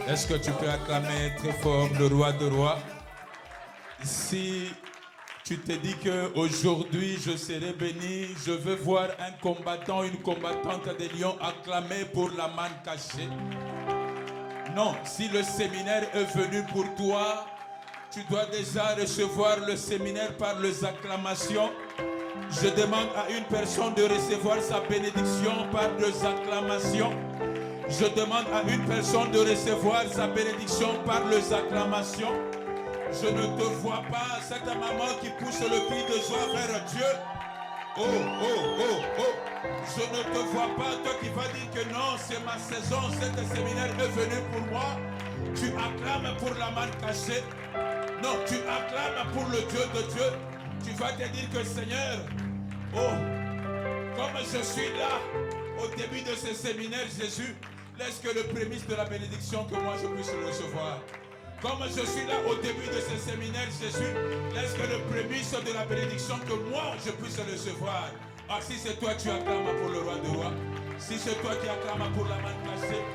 Est-ce que tu peux acclamer très fort le roi de rois? Si tu te dis qu'aujourd'hui je serai béni, je veux voir un combattant, une combattante des lions acclamer pour la manne cachée. Non, si le séminaire est venu pour toi, tu dois déjà recevoir le séminaire par les acclamations. Je demande à une personne de recevoir sa bénédiction par les acclamations. Je demande à une personne de recevoir sa bénédiction par les acclamations. Je ne te vois pas, cette maman qui pousse le cri de joie vers Dieu. Oh, oh, oh, oh. Je ne te vois pas, toi qui vas dire que non, c'est ma saison, cet séminaire est venu pour moi. Tu acclames pour la manne cachée. Non, tu acclames pour le Dieu de Dieu. Tu vas te dire que Seigneur, oh, comme je suis là, au début de ce séminaire, Jésus, laisse que le prémisse de la bénédiction, que moi je puisse le recevoir. Comme je suis là au début de ce séminaire, Jésus, laisse que le prémisse de la bénédiction, que moi je puisse le recevoir. Ah, si c'est toi, tu acclames pour le roi de rois. Si c'est toi qui acclames pour la manne cachée.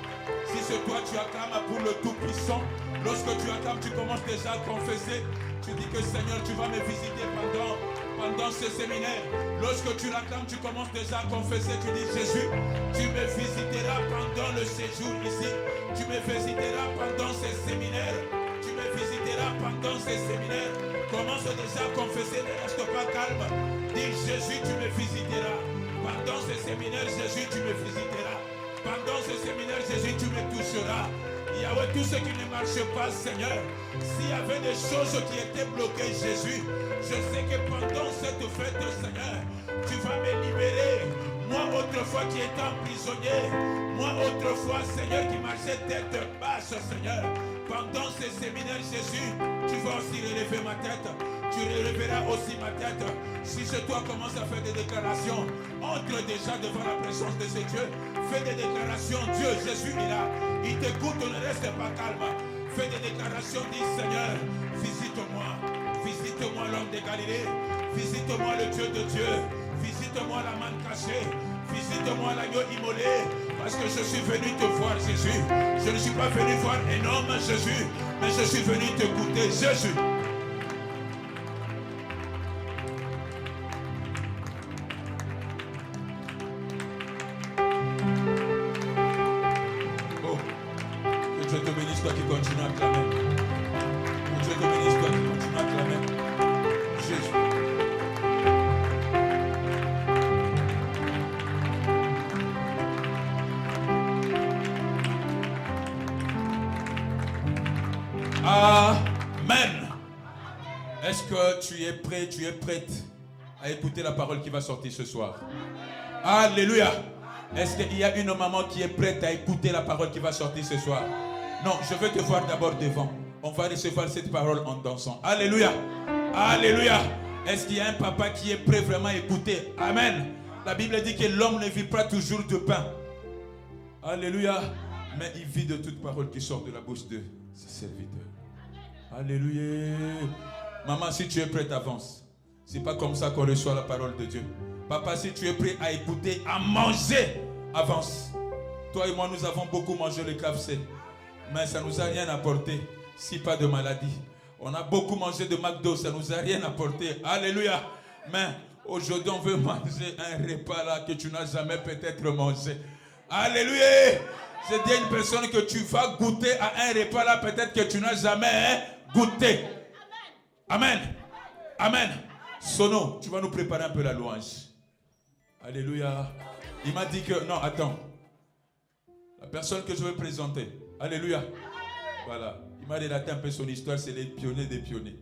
Si c'est toi, tu acclames pour le Tout-Puissant. Lorsque tu acclames, tu commences déjà à confesser. Tu dis que Seigneur, tu vas me visiter pendant ce séminaire. Lorsque tu l'acclames, tu commences déjà à confesser. Tu dis Jésus, tu me visiteras pendant le séjour ici. Tu me visiteras pendant ce séminaire. Tu me visiteras pendant ce séminaire. Commence déjà à confesser, ne reste pas calme. Dis Jésus, tu me visiteras. Pendant ce séminaire, Jésus, tu me visiteras. Pendant ce séminaire, Jésus, tu me toucheras. Yahweh, tout ce qui ne marche pas, Seigneur, s'il y avait des choses qui étaient bloquées, Jésus, je sais que pendant cette fête, Seigneur, tu vas me libérer. Moi, autrefois qui étais prisonnier, moi, autrefois, Seigneur, qui marchait tête basse, Seigneur, pendant ce séminaire, Jésus, tu vas aussi relever ma tête. Tu relèveras aussi ma tête. Si chez toi commence à faire des déclarations, entre déjà devant la présence de ce Dieu. Fais des déclarations. Dieu, Jésus est là. Il t'écoute, ne reste pas calme. Fais des déclarations. Dis Seigneur, visite-moi. Visite-moi l'homme de Galilée. Visite-moi le Dieu de Dieu. Visite-moi la manne cachée. Visite-moi l'agneau immolé. Parce que je suis venu te voir, Jésus. Je ne suis pas venu voir un homme, Jésus. Mais je suis venu t'écouter, Jésus. Toi qui continue à clamer. Que Dieu te bénisse, toi qui continue à clamer. Jésus. Amen. Est-ce que tu es prêt, tu es prête à écouter la parole qui va sortir ce soir? Alléluia. Est-ce qu'il y a une maman qui est prête à écouter la parole qui va sortir ce soir? Non, je veux te voir d'abord devant. On va recevoir cette parole en dansant. Alléluia. Alléluia. Est-ce qu'il y a un papa qui est prêt vraiment à écouter? Amen. La Bible dit que l'homme ne vit pas toujours de pain. Alléluia. Mais il vit de toute parole qui sort de la bouche de ses serviteurs. Alléluia. Maman, si tu es prête, avance. C'est pas comme ça qu'on reçoit la parole de Dieu. Papa, si tu es prêt à écouter, à manger, avance. Toi et moi, nous avons beaucoup mangé le KFC. Mais ça ne nous a rien apporté, si pas de maladie. On a beaucoup mangé de McDo, ça ne nous a rien apporté. Alléluia. Mais aujourd'hui, on veut manger un repas là que tu n'as jamais peut-être mangé. Alléluia. C'est dire une personne que tu vas goûter à un repas là, peut-être que tu n'as jamais goûté. Amen. Amen. Sono, tu vas nous préparer un peu la louange. Alléluia. Il m'a dit que... Non, attends. La personne que je vais présenter. Alléluia. Voilà. Il m'a relaté un peu son histoire. C'est les pionniers des pionniers.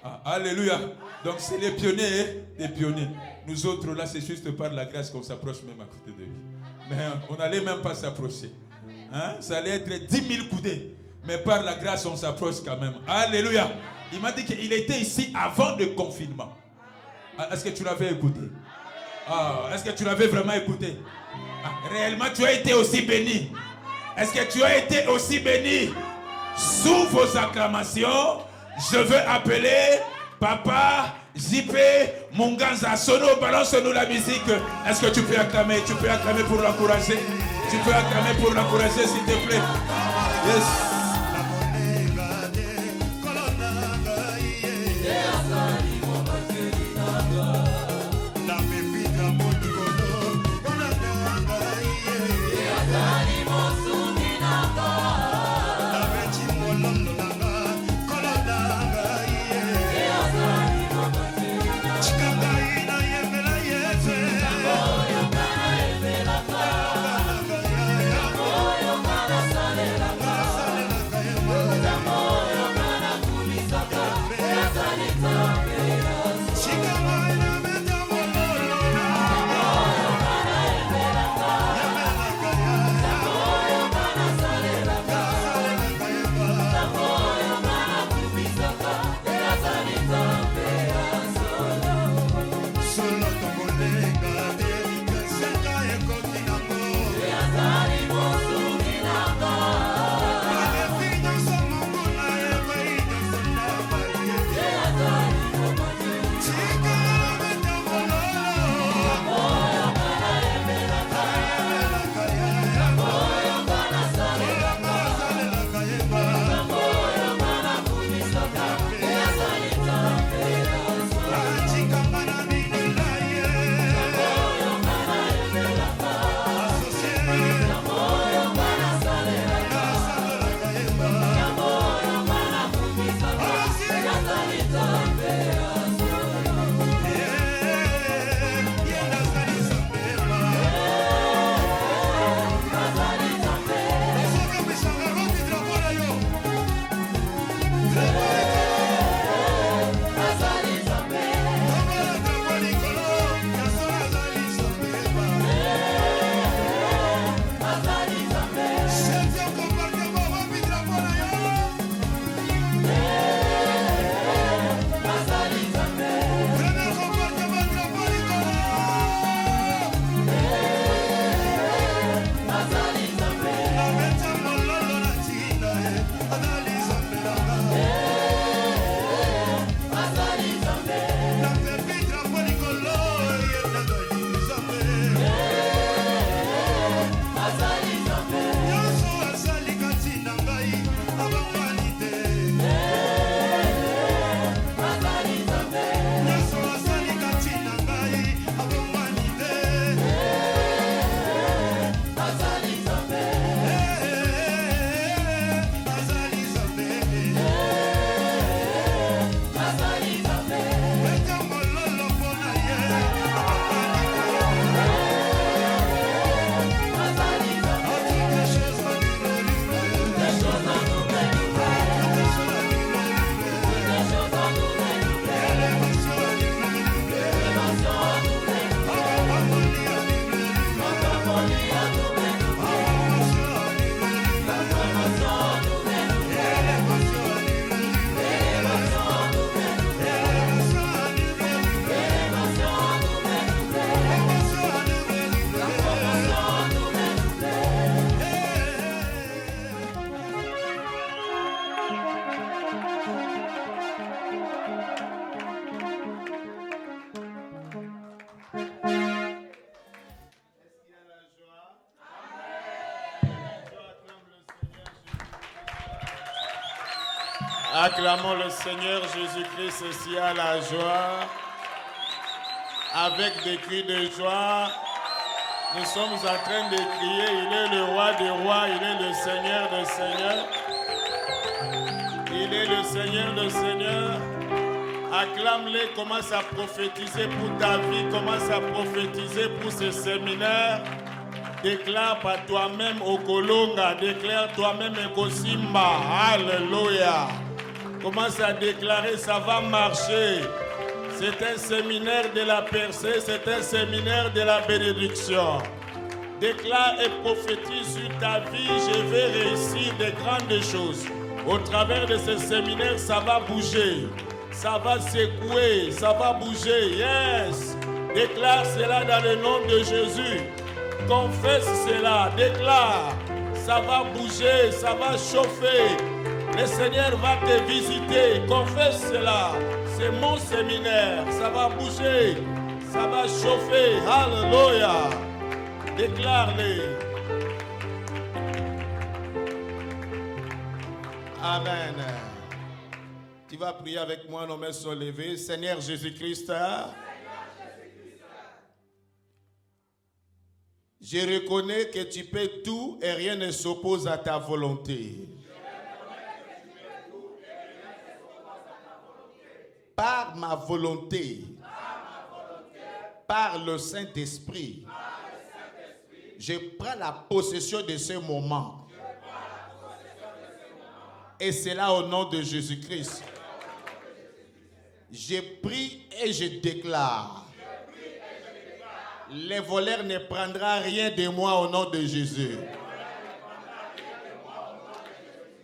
Ah, alléluia. Donc c'est les pionniers des pionniers. Nous autres là, c'est juste par la grâce qu'on s'approche même à côté de lui. Mais on n'allait même pas s'approcher. Hein? Ça allait être 10 000 coudées. Mais par la grâce, on s'approche quand même. Alléluia. Il m'a dit qu'il était ici avant le confinement. Ah, est-ce que tu l'avais écouté? Ah, est-ce que tu l'avais vraiment écouté? Ah, réellement, tu as été aussi béni. Est-ce que tu as été aussi béni? Sous vos acclamations, je veux appeler Papa JP Munganza, Sono, balance-nous la musique. Est-ce que tu peux acclamer? Tu peux acclamer pour l'encourager? Tu peux acclamer pour l'encourager, s'il te plaît? Yes. Acclamons le Seigneur Jésus-Christ ici à la joie. Avec des cris de joie, nous sommes en train de crier, il est le roi des rois, il est le Seigneur des seigneurs. Il est le Seigneur des seigneurs. Acclame-le, commence à prophétiser pour ta vie, commence à prophétiser pour ce séminaire. Déclare par toi-même au Kolonga, déclare toi-même au Kosimba. Alléluia. Commence à déclarer, ça va marcher. C'est un séminaire de la percée, c'est un séminaire de la bénédiction. Déclare et prophétise sur ta vie, je vais réussir de grandes choses. Au travers de ce séminaire, ça va bouger. Ça va secouer, ça va bouger. Yes! Déclare cela dans le nom de Jésus. Confesse cela, déclare. Ça va bouger, ça va chauffer. Le Seigneur va te visiter. Confesse cela. C'est mon séminaire. Ça va bouger. Ça va chauffer. Alléluia. Déclare-les. Amen. Tu vas prier avec moi, nos mains sont levées. Seigneur Jésus-Christ, je reconnais que tu peux tout et rien ne s'oppose à ta volonté. Par ma volonté, par le Saint-Esprit, je prends la possession de ce moment. Et c'est là au nom de Jésus-Christ. Je prie et je déclare. Les voleurs ne prendront rien de moi au nom de Jésus.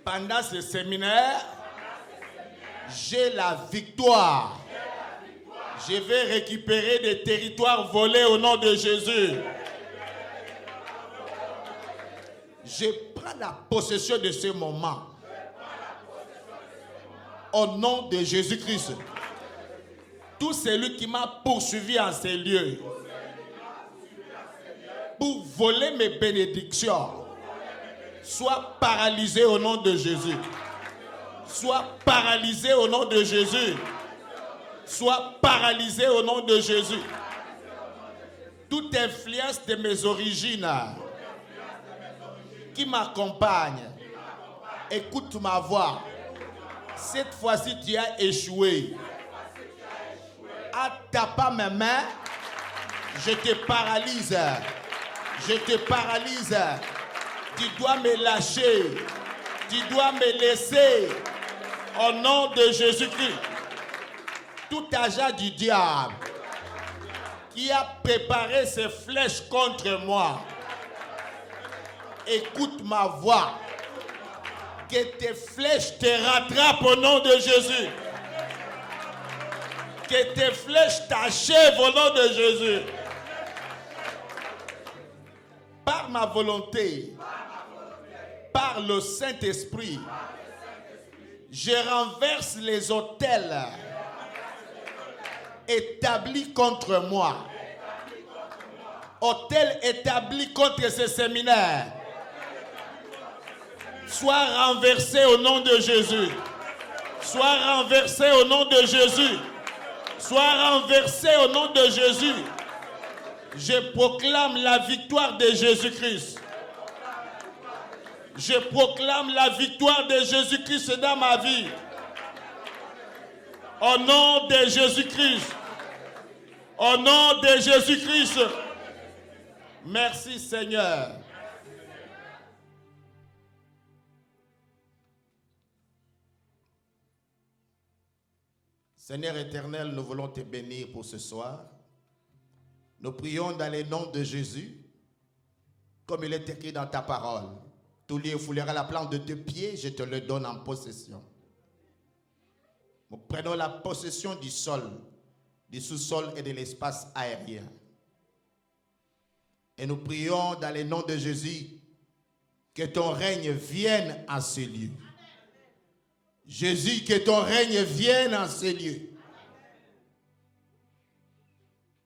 Pendant ce séminaire, j'ai la victoire. Je vais récupérer des territoires volés au nom de Jésus. Je prends la possession de ce moment. Au nom de Jésus-Christ. Tout celui qui m'a poursuivi en ces lieux pour voler mes bénédictions soit paralysé au nom de Jésus. Soit paralysé au nom de Jésus. Soit paralysé au nom de Jésus. Toute influence de mes origines qui m'accompagne, écoute ma voix. Cette fois-ci, tu as échoué. En tapant mes mains, je te paralyse. Je te paralyse. Tu dois me lâcher. Tu dois me laisser. Au nom de Jésus-Christ. Tout agent du diable qui a préparé ses flèches contre moi, écoute ma voix. Que tes flèches te rattrapent au nom de Jésus. Que tes flèches t'achèvent au nom de Jésus. Par ma volonté, par le Saint-Esprit, je renverse les autels établis contre moi. Autels établis contre ce séminaire. Sois renversé au nom de Jésus. Sois renversé au nom de Jésus. Sois renversé au nom de Jésus. Je proclame la victoire de Jésus-Christ. Je proclame la victoire de Jésus-Christ dans ma vie. Au nom de Jésus-Christ. Au nom de Jésus-Christ. Merci Seigneur. Seigneur éternel, nous voulons te bénir pour ce soir. Nous prions dans le nom de Jésus, comme il est écrit dans ta parole. Tout lieu foulera la plante de tes pieds, je te le donne en possession. Nous prenons la possession du sol, du sous-sol et de l'espace aérien. Et nous prions dans le nom de Jésus, que ton règne vienne en ce lieu. Jésus, que ton règne vienne en ces lieux.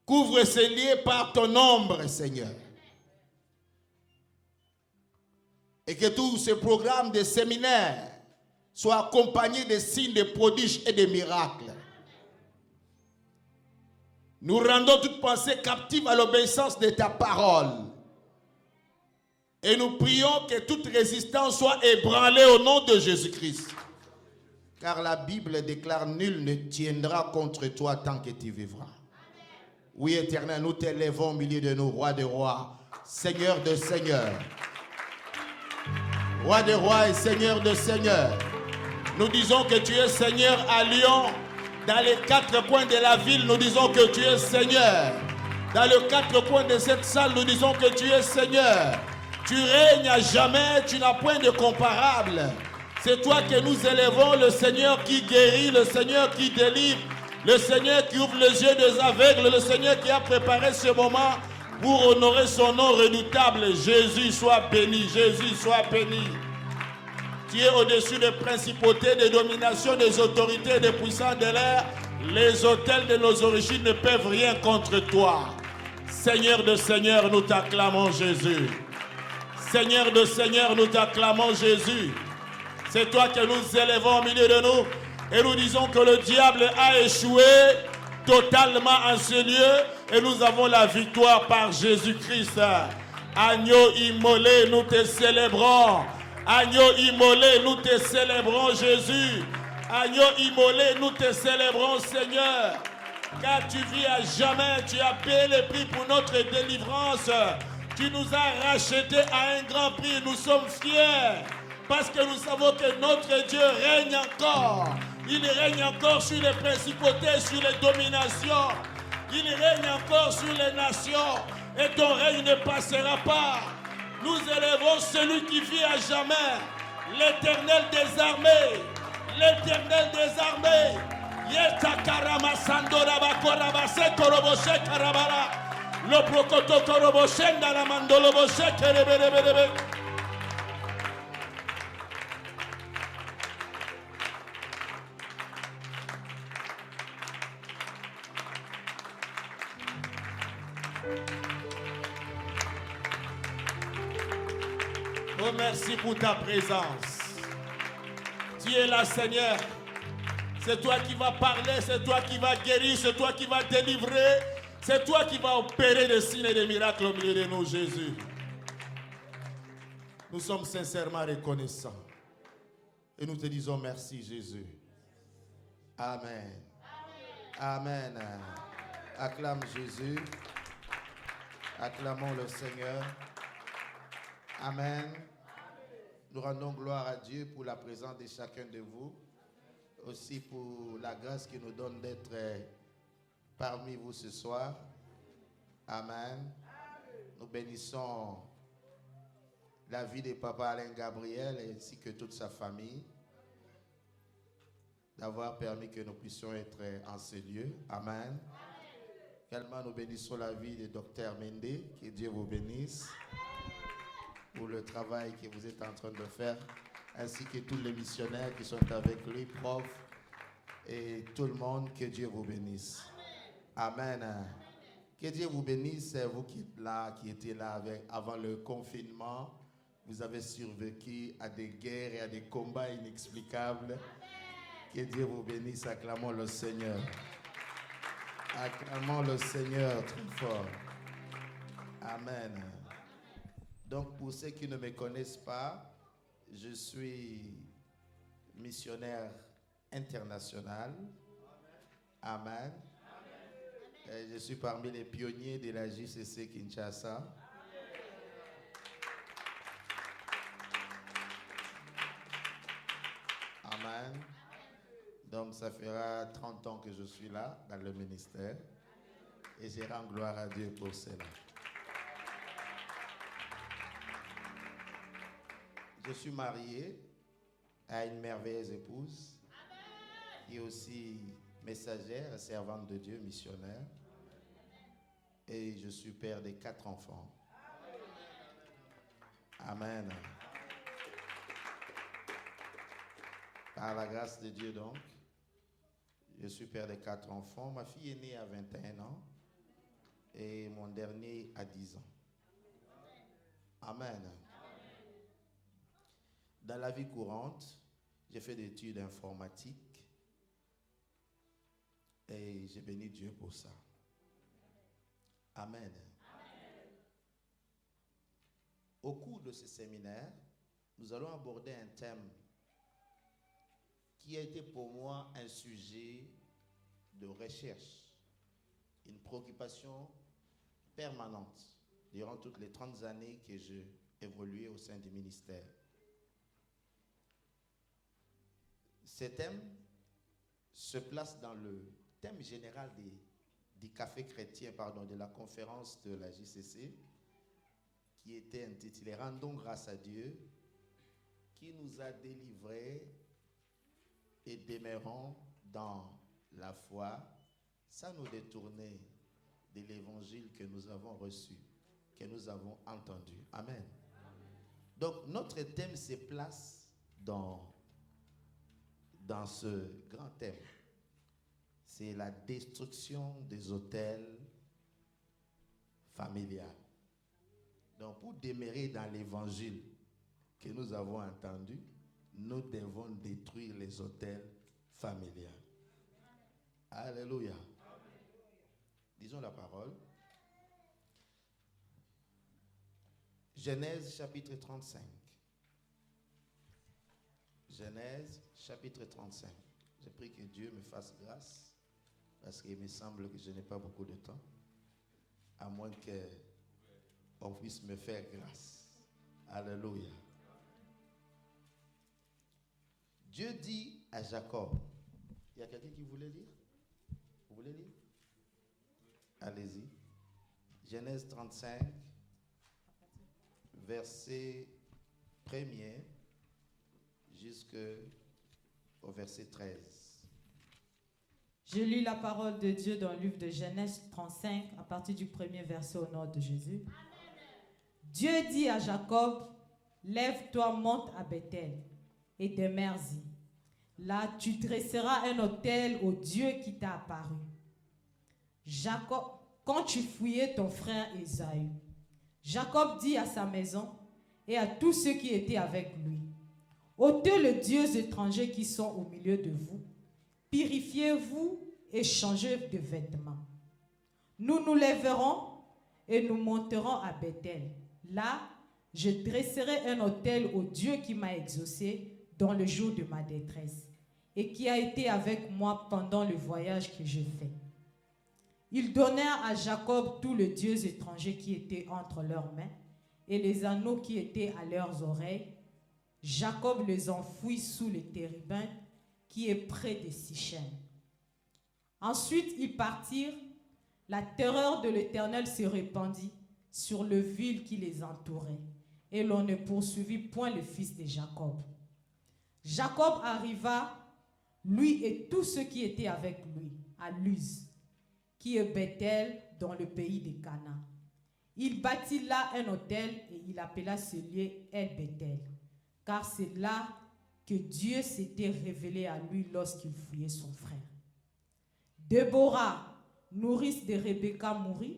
Couvre ces lieux par ton ombre, Seigneur. Et que tous ces programmes de séminaires soient accompagnés de signes, de prodiges et de miracles. Nous rendons toute pensée captive à l'obéissance de ta parole. Et nous prions que toute résistance soit ébranlée au nom de Jésus-Christ. Car la Bible déclare, nul ne tiendra contre toi tant que tu vivras. Oui, Éternel, nous t'élèvons au milieu de nous, roi des rois, Seigneur de seigneurs. Roi des rois et Seigneur de seigneurs. Nous disons que tu es Seigneur à Lyon. Dans les quatre coins de la ville, nous disons que tu es Seigneur. Dans les quatre coins de cette salle, nous disons que tu es Seigneur. Tu règnes à jamais, tu n'as point de comparable. C'est toi que nous élevons, le Seigneur qui guérit, le Seigneur qui délivre, le Seigneur qui ouvre les yeux des aveugles, le Seigneur qui a préparé ce moment pour honorer son nom redoutable. Jésus soit béni, Jésus soit béni. Tu es au-dessus des principautés, des dominations, des autorités, des puissances de l'air. Les autels de nos origines ne peuvent rien contre toi. Seigneur de Seigneur, nous t'acclamons Jésus. Seigneur de Seigneur, nous t'acclamons Jésus. C'est toi que nous élevons au milieu de nous et nous disons que le diable a échoué totalement en ce lieu et nous avons la victoire par Jésus-Christ. Agneau immolé, nous te célébrons. Agneau immolé, nous te célébrons Jésus. Agneau immolé, nous te célébrons Seigneur. Car tu vis à jamais, tu as payé le prix pour notre délivrance. Tu nous as rachetés à un grand prix, nous sommes fiers. Parce que nous savons que notre Dieu règne encore. Il règne encore sur les principautés, sur les dominations. Il règne encore sur les nations. Et ton règne ne passera pas. Nous élevons celui qui vit à jamais. L'Éternel des armées. L'Éternel des armées. Yetakarama Sandoraba Korabase Koroboshe Karabara. Le Prokoto Koroboshe Ndaramandoloboshe Kerebelebelebe. Oh, merci pour ta présence. Tu es là, Seigneur. C'est toi qui vas parler, c'est toi qui vas guérir, c'est toi qui vas délivrer, c'est toi qui vas opérer des signes et des miracles au milieu de nous, Jésus. Nous sommes sincèrement reconnaissants. Et nous te disons merci, Jésus. Amen. Amen. Acclame Jésus. Acclamons le Seigneur. Amen. Nous rendons gloire à Dieu pour la présence de chacun de vous. Aussi pour la grâce qu'il nous donne d'être parmi vous ce soir. Amen. Nous bénissons la vie de Papa Alain Gabriel ainsi que toute sa famille d'avoir permis que nous puissions être en ce lieu. Amen. Également, nous bénissons la vie de Dr Mende. Que Dieu vous bénisse pour le travail que vous êtes en train de faire, ainsi que tous les missionnaires qui sont avec lui, prof, et tout le monde. Que Dieu vous bénisse. Amen. Que Dieu vous bénisse, vous qui êtes là, qui étiez là avant le confinement. Vous avez survécu à des guerres et à des combats inexplicables. Que Dieu vous bénisse. Acclamons le Seigneur. Acclamons le Seigneur très fort. Amen. Donc, pour ceux qui ne me connaissent pas, je suis missionnaire international. Amen. Et je suis parmi les pionniers de la JCC Kinshasa. Amen. Donc, ça fera 30 ans que je suis là, dans le ministère. Et je rends gloire à Dieu pour cela. Je suis marié à une merveilleuse épouse qui est aussi messagère, servante de Dieu, missionnaire. Et je suis père de 4 enfants. Amen. Par la grâce de Dieu donc, je suis père de 4 enfants. Ma fille est née à 21 ans et mon dernier à 10 ans. Amen. Dans la vie courante, j'ai fait des études informatiques et j'ai béni Dieu pour ça. Amen. Au cours de ce séminaire, nous allons aborder un thème qui a été pour moi un sujet de recherche, une préoccupation permanente durant toutes les 30 années que j'ai évolué au sein du ministère. Ce thème se place dans le thème général du café chrétien, de la conférence de la JCC, qui était intitulée « Rendons grâce à Dieu, qui nous a délivrés et demeurons dans la foi, sans nous détourner de l'évangile que nous avons reçu, que nous avons entendu. » Amen. Donc, notre thème se place dans ce grand thème. c'est la destruction des autels familiales. Donc, pour demeurer dans l'évangile que nous avons entendu, nous devons détruire les autels familiaux. Alléluia. Disons la parole. Genèse chapitre 35. Genèse chapitre 35. Je prie que Dieu me fasse grâce parce qu'il me semble que je n'ai pas beaucoup de temps, à moins qu'on puisse me faire grâce. Alléluia. Dieu dit à Jacob, il y a quelqu'un qui voulait lire? Vous voulez lire? Allez-y. Genèse 35, verset 1er jusqu'au verset 13. Je lis la parole de Dieu dans le livre de Genèse 35 à partir du premier verset au nom de Jésus. Dieu dit à Jacob, lève-toi, monte à Bethel et demeure-y. Là, tu dresseras un autel au Dieu qui t'a apparu. Jacob, quand tu fouillais ton frère Ésaü, Jacob dit à sa maison et à tous ceux qui étaient avec lui, ôtez les dieux étrangers qui sont au milieu de vous, purifiez-vous et changez de vêtements. Nous nous lèverons et nous monterons à Bethel. Là, je dresserai un autel au Dieu qui m'a exaucé dans le jour de ma détresse et qui a été avec moi pendant le voyage que je fais. Ils donnèrent à Jacob tous les dieux étrangers qui étaient entre leurs mains et les anneaux qui étaient à leurs oreilles. Jacob les enfouit sous le térébinthe qui est près de Sichem. Ensuite, ils partirent. La terreur de l'Éternel se répandit sur le ville qui les entourait, et l'on ne poursuivit point le fils de Jacob. Jacob arriva, lui et tous ceux qui étaient avec lui, à Luz, qui est Bethel, dans le pays de Canaan. Il bâtit là un autel et il appela ce lieu El Bethel, car c'est là que Dieu s'était révélé à lui lorsqu'il fouillait son frère. Déborah, nourrice de Rebecca, mourut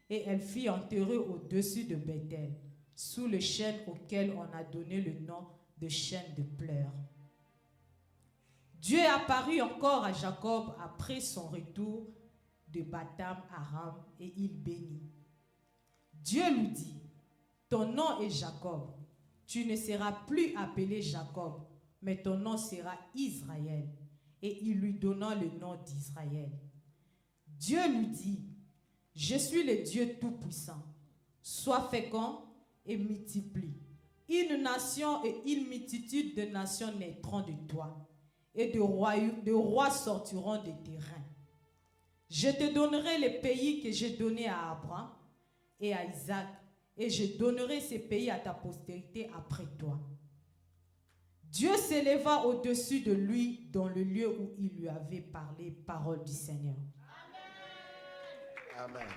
et elle fut enterrée au-dessus de Bethel, sous le chêne auquel on a donné le nom de chêne de pleurs. Dieu apparut encore à Jacob après son retour de Batham-Aram et il bénit. Dieu lui dit, ton nom est Jacob, tu ne seras plus appelé Jacob, mais ton nom sera Israël. Et il lui donna le nom d'Israël. Dieu lui dit, je suis le Dieu Tout-Puissant, sois fécond et multiplie. Une nation et une multitude de nations naîtront de toi, et de rois sortiront de tes reins. Je te donnerai les pays que j'ai donnés à Abraham et à Isaac, et je donnerai ces pays à ta postérité après toi. Dieu s'éleva au-dessus de lui dans le lieu où il lui avait parlé, parole du Seigneur. Amen.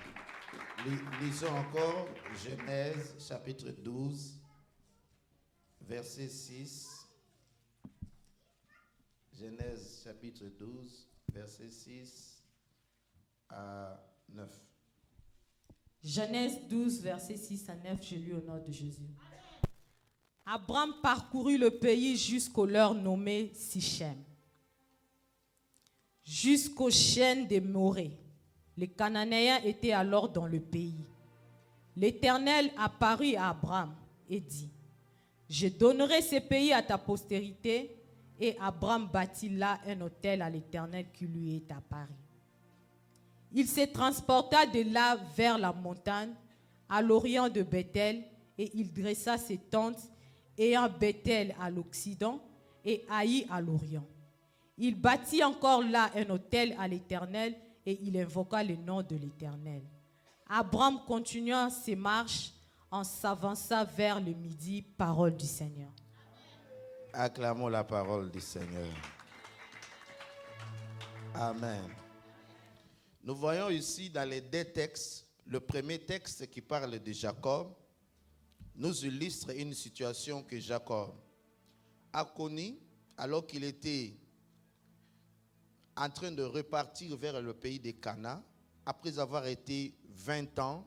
Lisons encore Genèse chapitre 12, verset 6. Genèse chapitre 12, verset 6 à 9. Genèse 12, verset 6 à 9, je lis au nom de Jésus. Abraham parcourut le pays jusqu'au leur nommé Sichem, jusqu'aux chênes des Morée. Les Cananéens étaient alors dans le pays. L'Éternel apparut à Abraham et dit, je donnerai ces pays à ta postérité. Et Abraham bâtit là un autel à l'Éternel qui lui est apparu. Il se transporta de là vers la montagne, à l'orient de Bethel, et il dressa ses tentes, ayant Bethel à l'occident et Haï à l'orient. Il bâtit encore là un autel à l'Éternel, et il invoqua le nom de l'Éternel. Abraham continua ses marches en s'avançant vers le midi, parole du Seigneur. Acclamons la parole du Seigneur. Amen. Nous voyons ici dans les deux textes, le premier texte qui parle de Jacob nous illustre une situation que Jacob a connue alors qu'il était en train de repartir vers le pays de Cana, après avoir été 20 ans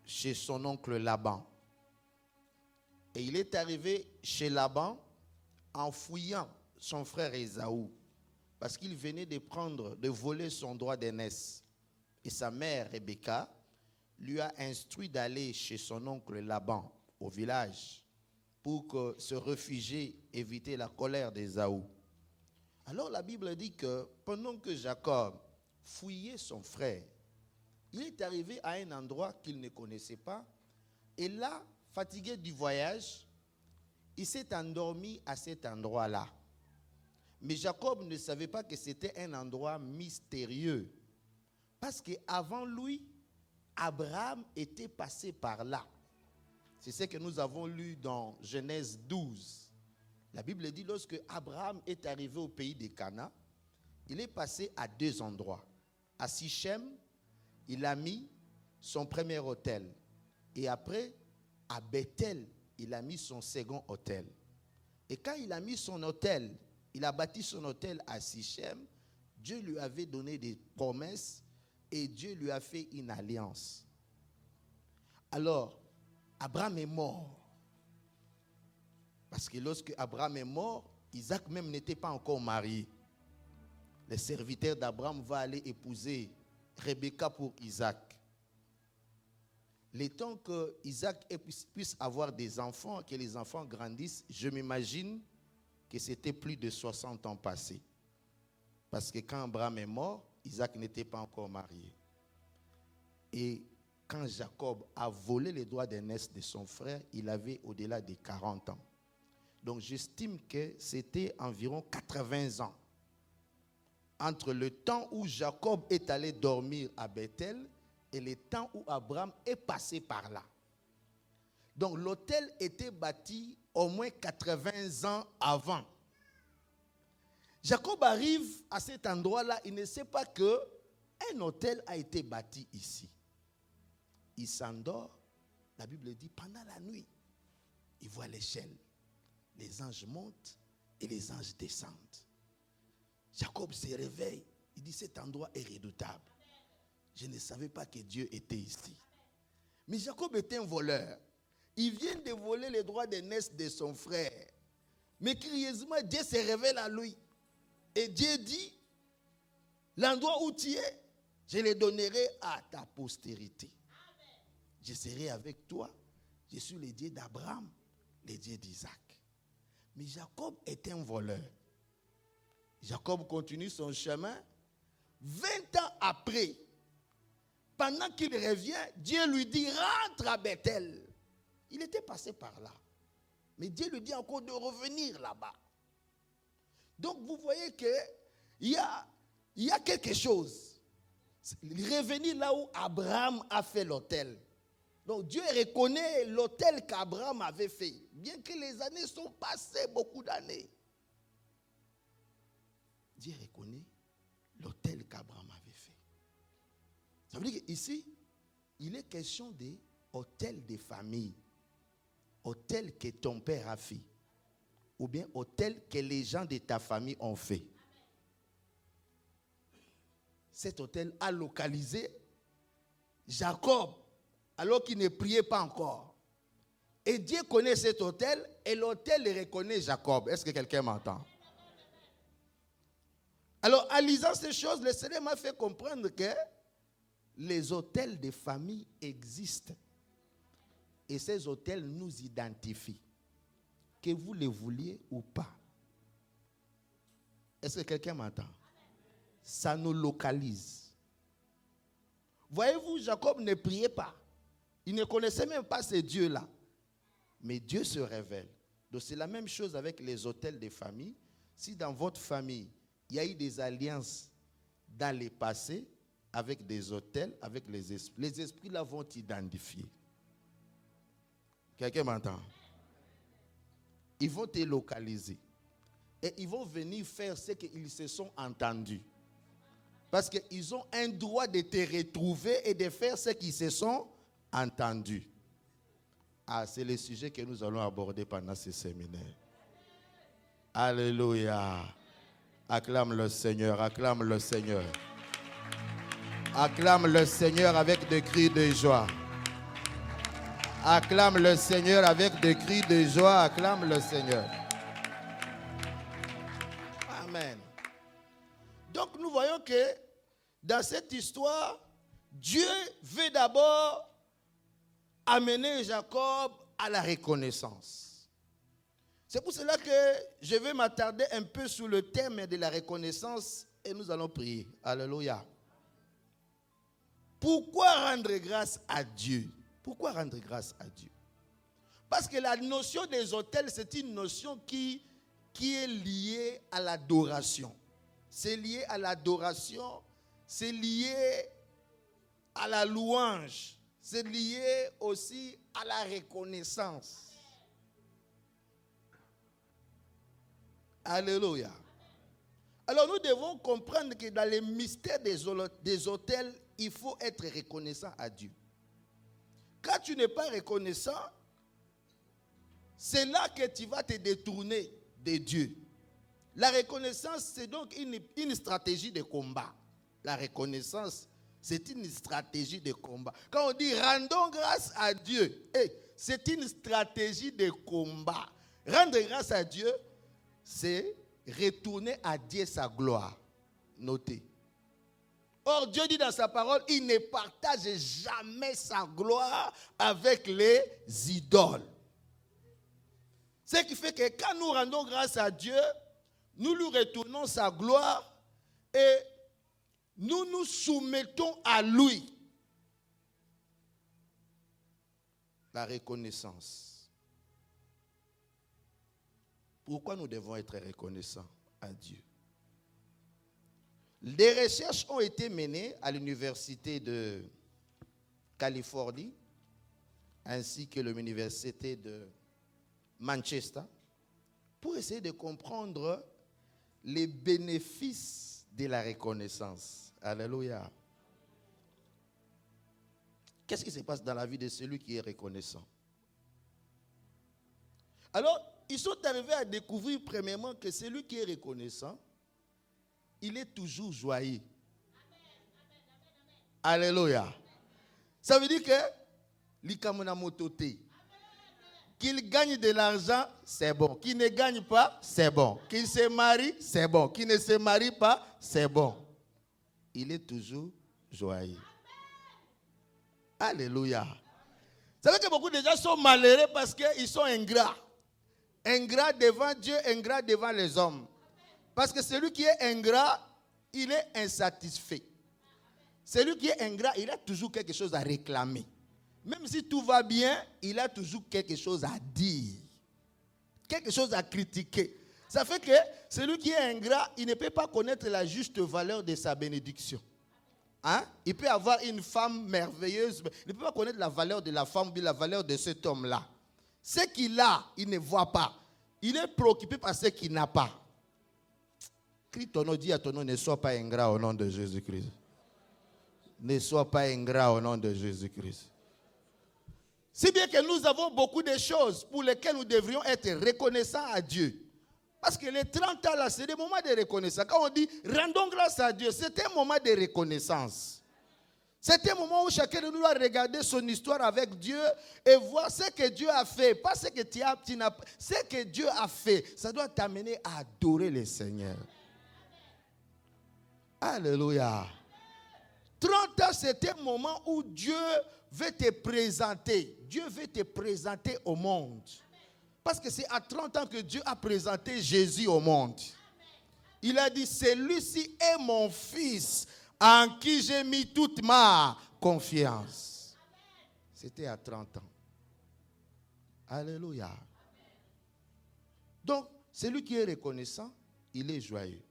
chez son oncle Laban. Et il est arrivé chez Laban en fouillant son frère Ésaü, parce qu'il venait de voler son droit d'aînesse. Et sa mère, Rebecca, lui a instruit d'aller chez son oncle Laban, au village, pour se réfugier, éviter la colère d'Ésaü. Alors la Bible dit que pendant que Jacob fouillait son frère, il est arrivé à un endroit qu'il ne connaissait pas. Et là, fatigué du voyage, il s'est endormi à cet endroit-là. Mais Jacob ne savait pas que c'était un endroit mystérieux. Parce qu'avant lui, Abraham était passé par là. C'est ce que nous avons lu dans Genèse 12. La Bible dit, lorsque Abraham est arrivé au pays de Cana, il est passé à 2 endroits. À Sichem, il a mis son premier autel. Et après, à Bethel, il a mis son second autel. Et quand il a mis son autel, il a bâti son autel à Sichem, Dieu lui avait donné des promesses et Dieu lui a fait une alliance. Alors, Abraham est mort. Parce que lorsque Abraham est mort, Isaac même n'était pas encore marié. Le serviteur d'Abraham va aller épouser Rebecca pour Isaac. Le temps que Isaac puisse avoir des enfants, que les enfants grandissent, je m'imagine que c'était plus de 60 ans passés. Parce que quand Abraham est mort, Isaac n'était pas encore marié. Et quand Jacob a volé les droits d'aînesse de son frère, il avait au-delà de 40 ans. Donc j'estime que c'était environ 80 ans entre le temps où Jacob est allé dormir à Bethel et le temps où Abraham est passé par là. Donc l'autel était bâti au moins 80 ans avant. Jacob arrive à cet endroit-là, il ne sait pas qu'un autel a été bâti ici. Il s'endort, la Bible dit, pendant la nuit, il voit l'échelle. Les anges montent et les anges descendent. Jacob se réveille, il dit, cet endroit est redoutable. Je ne savais pas que Dieu était ici. Mais Jacob était un voleur. Il vient de voler les droits d'aînesse de son frère. Mais curieusement, Dieu se révèle à lui. Et Dieu dit, l'endroit où tu es, je le donnerai à ta postérité. Je serai avec toi. Je suis le Dieu d'Abraham, le Dieu d'Isaac. Mais Jacob est un voleur. Jacob continue son chemin. 20 ans après, pendant qu'il revient, Dieu lui dit, rentre à Bethel. Il était passé par là. Mais Dieu lui dit encore de revenir là-bas. Donc vous voyez qu'il y a quelque chose. Revenir là où Abraham a fait l'autel. Donc Dieu reconnaît l'autel qu'Abraham avait fait. Bien que les années sont passées, beaucoup d'années. Dieu reconnaît l'autel qu'Abraham avait fait. Ça veut dire qu'ici, il est question d'autel de famille. Autel que ton père a fait. Ou bien autel que les gens de ta famille ont fait. Cet autel a localisé Jacob alors qu'il ne priait pas encore. Et Dieu connaît cet autel et l'autel reconnaît Jacob. Est-ce que quelqu'un m'entend? Alors, en lisant ces choses, le Seigneur m'a fait comprendre que les autels de famille existent. Et ces autels nous identifient. Que vous les vouliez ou pas. Est-ce que quelqu'un m'entend? Ça nous localise. Voyez-vous, Jacob ne priait pas. Il ne connaissait même pas ces dieux-là. Mais Dieu se révèle. Donc c'est la même chose avec les autels de famille. Si dans votre famille, il y a eu des alliances dans le passé avec des autels, avec les esprits là vont t'identifier. Quelqu'un m'entend? Ils vont te localiser. Et ils vont venir faire ce qu'ils se sont entendus. Parce qu'ils ont un droit de te retrouver et de faire ce qu'ils se sont entendus. Ah, c'est le sujet que nous allons aborder pendant ce séminaire. Alléluia. Acclame le Seigneur, acclame le Seigneur. Acclame le Seigneur avec des cris de joie. Acclame le Seigneur avec des cris de joie. Acclame le Seigneur. Amen. Donc nous voyons que dans cette histoire, Dieu veut d'abord amener Jacob à la reconnaissance. C'est pour cela que je vais m'attarder un peu sur le thème de la reconnaissance et nous allons prier. Alléluia. Pourquoi rendre grâce à Dieu? Pourquoi rendre grâce à Dieu? Parce que la notion des autels, c'est une notion qui est liée à l'adoration. C'est lié à l'adoration, c'est lié à la louange, c'est lié aussi à la reconnaissance. Alléluia. Alors nous devons comprendre que dans les mystères des autels, il faut être reconnaissant à Dieu. Quand tu n'es pas reconnaissant, c'est là que tu vas te détourner de Dieu. La reconnaissance, c'est donc une stratégie de combat. La reconnaissance, c'est une stratégie de combat. Quand on dit rendons grâce à Dieu, c'est une stratégie de combat. Rendre grâce à Dieu, c'est retourner à Dieu sa gloire. Notez. Or, Dieu dit dans sa parole, il ne partage jamais sa gloire avec les idoles. Ce qui fait que quand nous rendons grâce à Dieu, nous lui retournons sa gloire et nous nous soumettons à lui. La reconnaissance. Pourquoi nous devons être reconnaissants à Dieu? Des recherches ont été menées à l'université de Californie ainsi que l'université de Manchester pour essayer de comprendre les bénéfices de la reconnaissance. Alléluia. Qu'est-ce qui se passe dans la vie de celui qui est reconnaissant? Alors, ils sont arrivés à découvrir premièrement que celui qui est reconnaissant, il est toujours joyeux. Alléluia. Ça veut dire que qu'il gagne de l'argent, c'est bon. Qu'il ne gagne pas, c'est bon. Qu'il se marie, c'est bon. Qu'il ne se marie pas, c'est bon. Il est toujours joyeux. Alléluia. Ça veut dire que beaucoup de gens sont malheureux parce qu'ils sont ingrats. Ingrats devant Dieu, ingrats devant les hommes. Parce que celui qui est ingrat, il est insatisfait. Celui qui est ingrat, il a toujours quelque chose à réclamer. Même si tout va bien, il a toujours quelque chose à dire. Quelque chose à critiquer. Ça fait que celui qui est ingrat, il ne peut pas connaître la juste valeur de sa bénédiction. Hein? Il peut avoir une femme merveilleuse, mais il ne peut pas connaître la valeur de la femme ou la valeur de cet homme-là. Ce qu'il a, il ne voit pas. Il est préoccupé par ce qu'il n'a pas. Crie ton nom, dis à ton nom, ne sois pas ingrat au nom de Jésus-Christ. Ne sois pas ingrat au nom de Jésus-Christ. Si bien que nous avons beaucoup de choses pour lesquelles nous devrions être reconnaissants à Dieu. Parce que les 30 ans là, c'est des moments de reconnaissance. Quand on dit rendons grâce à Dieu, c'est un moment de reconnaissance. C'est un moment où chacun de nous doit regarder son histoire avec Dieu et voir ce que Dieu a fait. Pas ce que tu n'as pas. Ce que Dieu a fait, ça doit t'amener à adorer le Seigneur. Alléluia. 30 ans, c'est un moment où Dieu veut te présenter. Dieu veut te présenter au monde. Parce que c'est à 30 ans que Dieu a présenté Jésus au monde. Il a dit, celui-ci est mon fils en qui j'ai mis toute ma confiance. C'était à 30 ans. Alléluia. Donc, celui qui est reconnaissant, il est joyeux.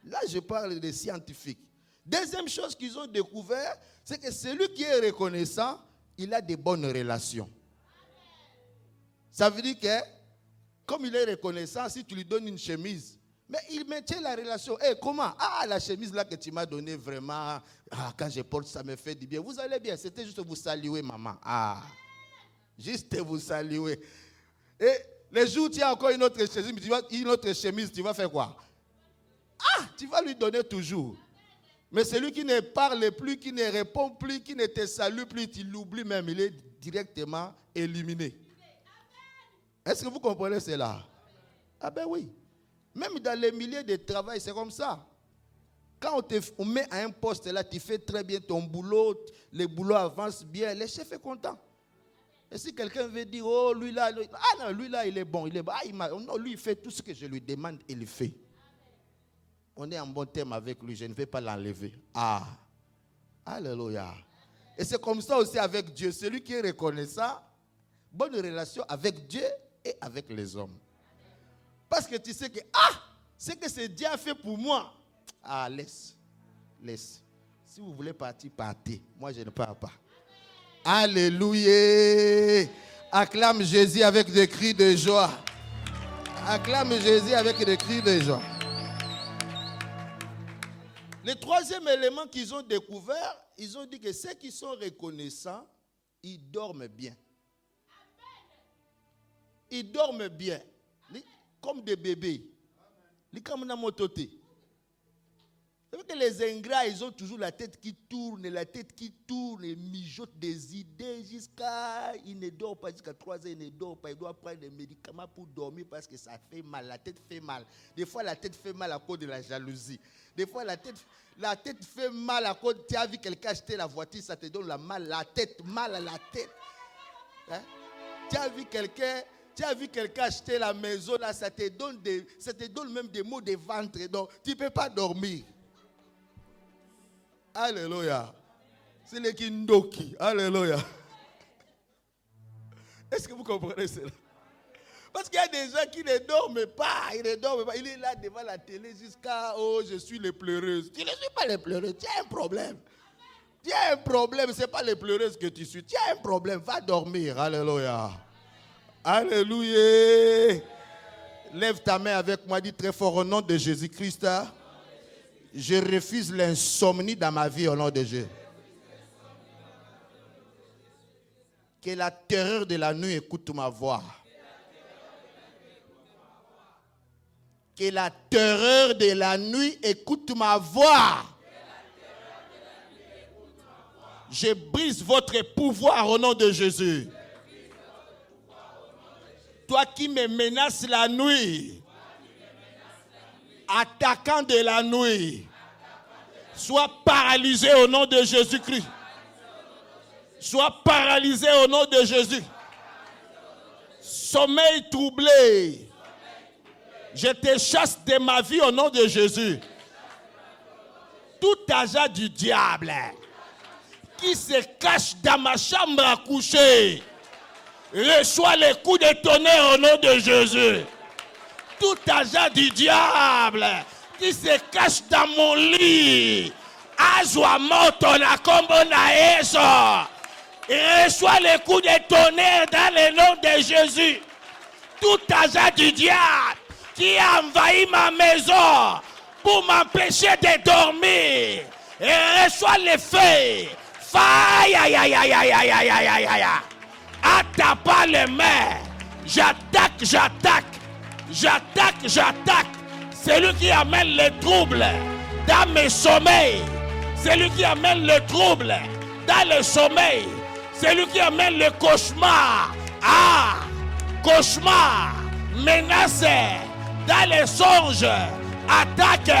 Là, je parle des scientifiques. Deuxième chose qu'ils ont découvert, c'est que celui qui est reconnaissant, il a des bonnes relations. Ça veut dire que, comme il est reconnaissant, si tu lui donnes une chemise, mais il maintient la relation. Eh, comment? Ah, la chemise là que tu m'as donnée, vraiment, quand je porte, ça me fait du bien. Vous allez bien, c'était juste vous saluer, maman. Ah, juste vous saluer. Et les jours où tu as encore une autre chemise, tu vas faire quoi? tu vas lui donner toujours. Mais celui qui ne parle plus, qui ne répond plus, qui ne te salue plus, tu l'oublies même, il est directement éliminé. Est-ce que vous comprenez cela? Ah ben oui. Même dans les milieux de travail, c'est comme ça. Quand on met à un poste là, tu fais très bien ton boulot, le boulot avance bien, le chef est content. Et si quelqu'un veut dire, oh lui là, non, lui là il est bon, non, lui il fait tout ce que je lui demande, il le fait. On est en bon terme avec lui, je ne vais pas l'enlever. Ah, alléluia. Et c'est comme ça aussi avec Dieu. Celui qui est reconnaissant, bonne relation avec Dieu et avec les hommes. Parce que tu sais que, ce que ce Dieu a fait pour moi, laisse. Si vous voulez partir, partez. Moi, je ne pars pas. Alléluia. Acclame Jésus avec des cris de joie. Acclame Jésus avec des cris de joie. Le troisième élément qu'ils ont découvert, ils ont dit que ceux qui sont reconnaissants, ils dorment bien. Ils dorment bien. Comme des bébés. Comme dans mon toté. Vous savez que les ingrats, ils ont toujours la tête qui tourne, et mijotent des idées jusqu'à... Ils ne dorment pas jusqu'à 3 heures, ils ne dorment pas. Ils doivent prendre des médicaments pour dormir parce que ça fait mal. La tête fait mal. Des fois, la tête fait mal à cause de la jalousie. Des fois, la tête fait mal à cause... Tu as vu quelqu'un acheter la voiture, ça te donne mal à la tête. Hein? Tu as vu quelqu'un acheter la maison, là, ça te donne même des maux de ventre. Donc, tu ne peux pas dormir. Alléluia. C'est le Kindoki. Alléluia. Est-ce que vous comprenez cela? Parce qu'il y a des gens qui ne dorment pas. Il est là devant la télé jusqu'à, oh, je suis les pleureuses. Tu ne suis pas les pleureuses. Tu as un problème. Ce n'est pas les pleureuses que tu suis. Tu as un problème. Va dormir. Alléluia. Alléluia. Lève ta main avec moi. Dis très fort au nom de Jésus-Christ. Je refuse l'insomnie dans ma vie au nom de Jésus. Que la terreur de la nuit écoute ma voix. Que la terreur de la nuit écoute ma voix. Je brise votre pouvoir au nom de Jésus. Toi qui me menaces la nuit, attaquant de la nuit, sois paralysé au nom de Jésus-Christ. Sois paralysé au nom de Jésus. Sommeil troublé, je te chasse de ma vie au nom de Jésus. Tout agent du diable qui se cache dans ma chambre à coucher, reçois les coups de tonnerre au nom de Jésus. Tout agent du diable qui se cache dans mon lit, azwa moto na kombo na Yesu, reçois les coups de tonnerre dans le nom de Jésus. Tout agent du diable qui a envahi ma maison pour m'empêcher de dormir, reçois les feux. Faille, aïe, aïe, aïe, aïe, aïe, aïe, aïe, aïe. Attaque pas les mains. J'attaque. Celui qui amène le trouble dans mes sommeils. Celui qui amène le trouble dans le sommeil. Celui qui amène le cauchemar. Cauchemar, menace dans les songes. Attaque,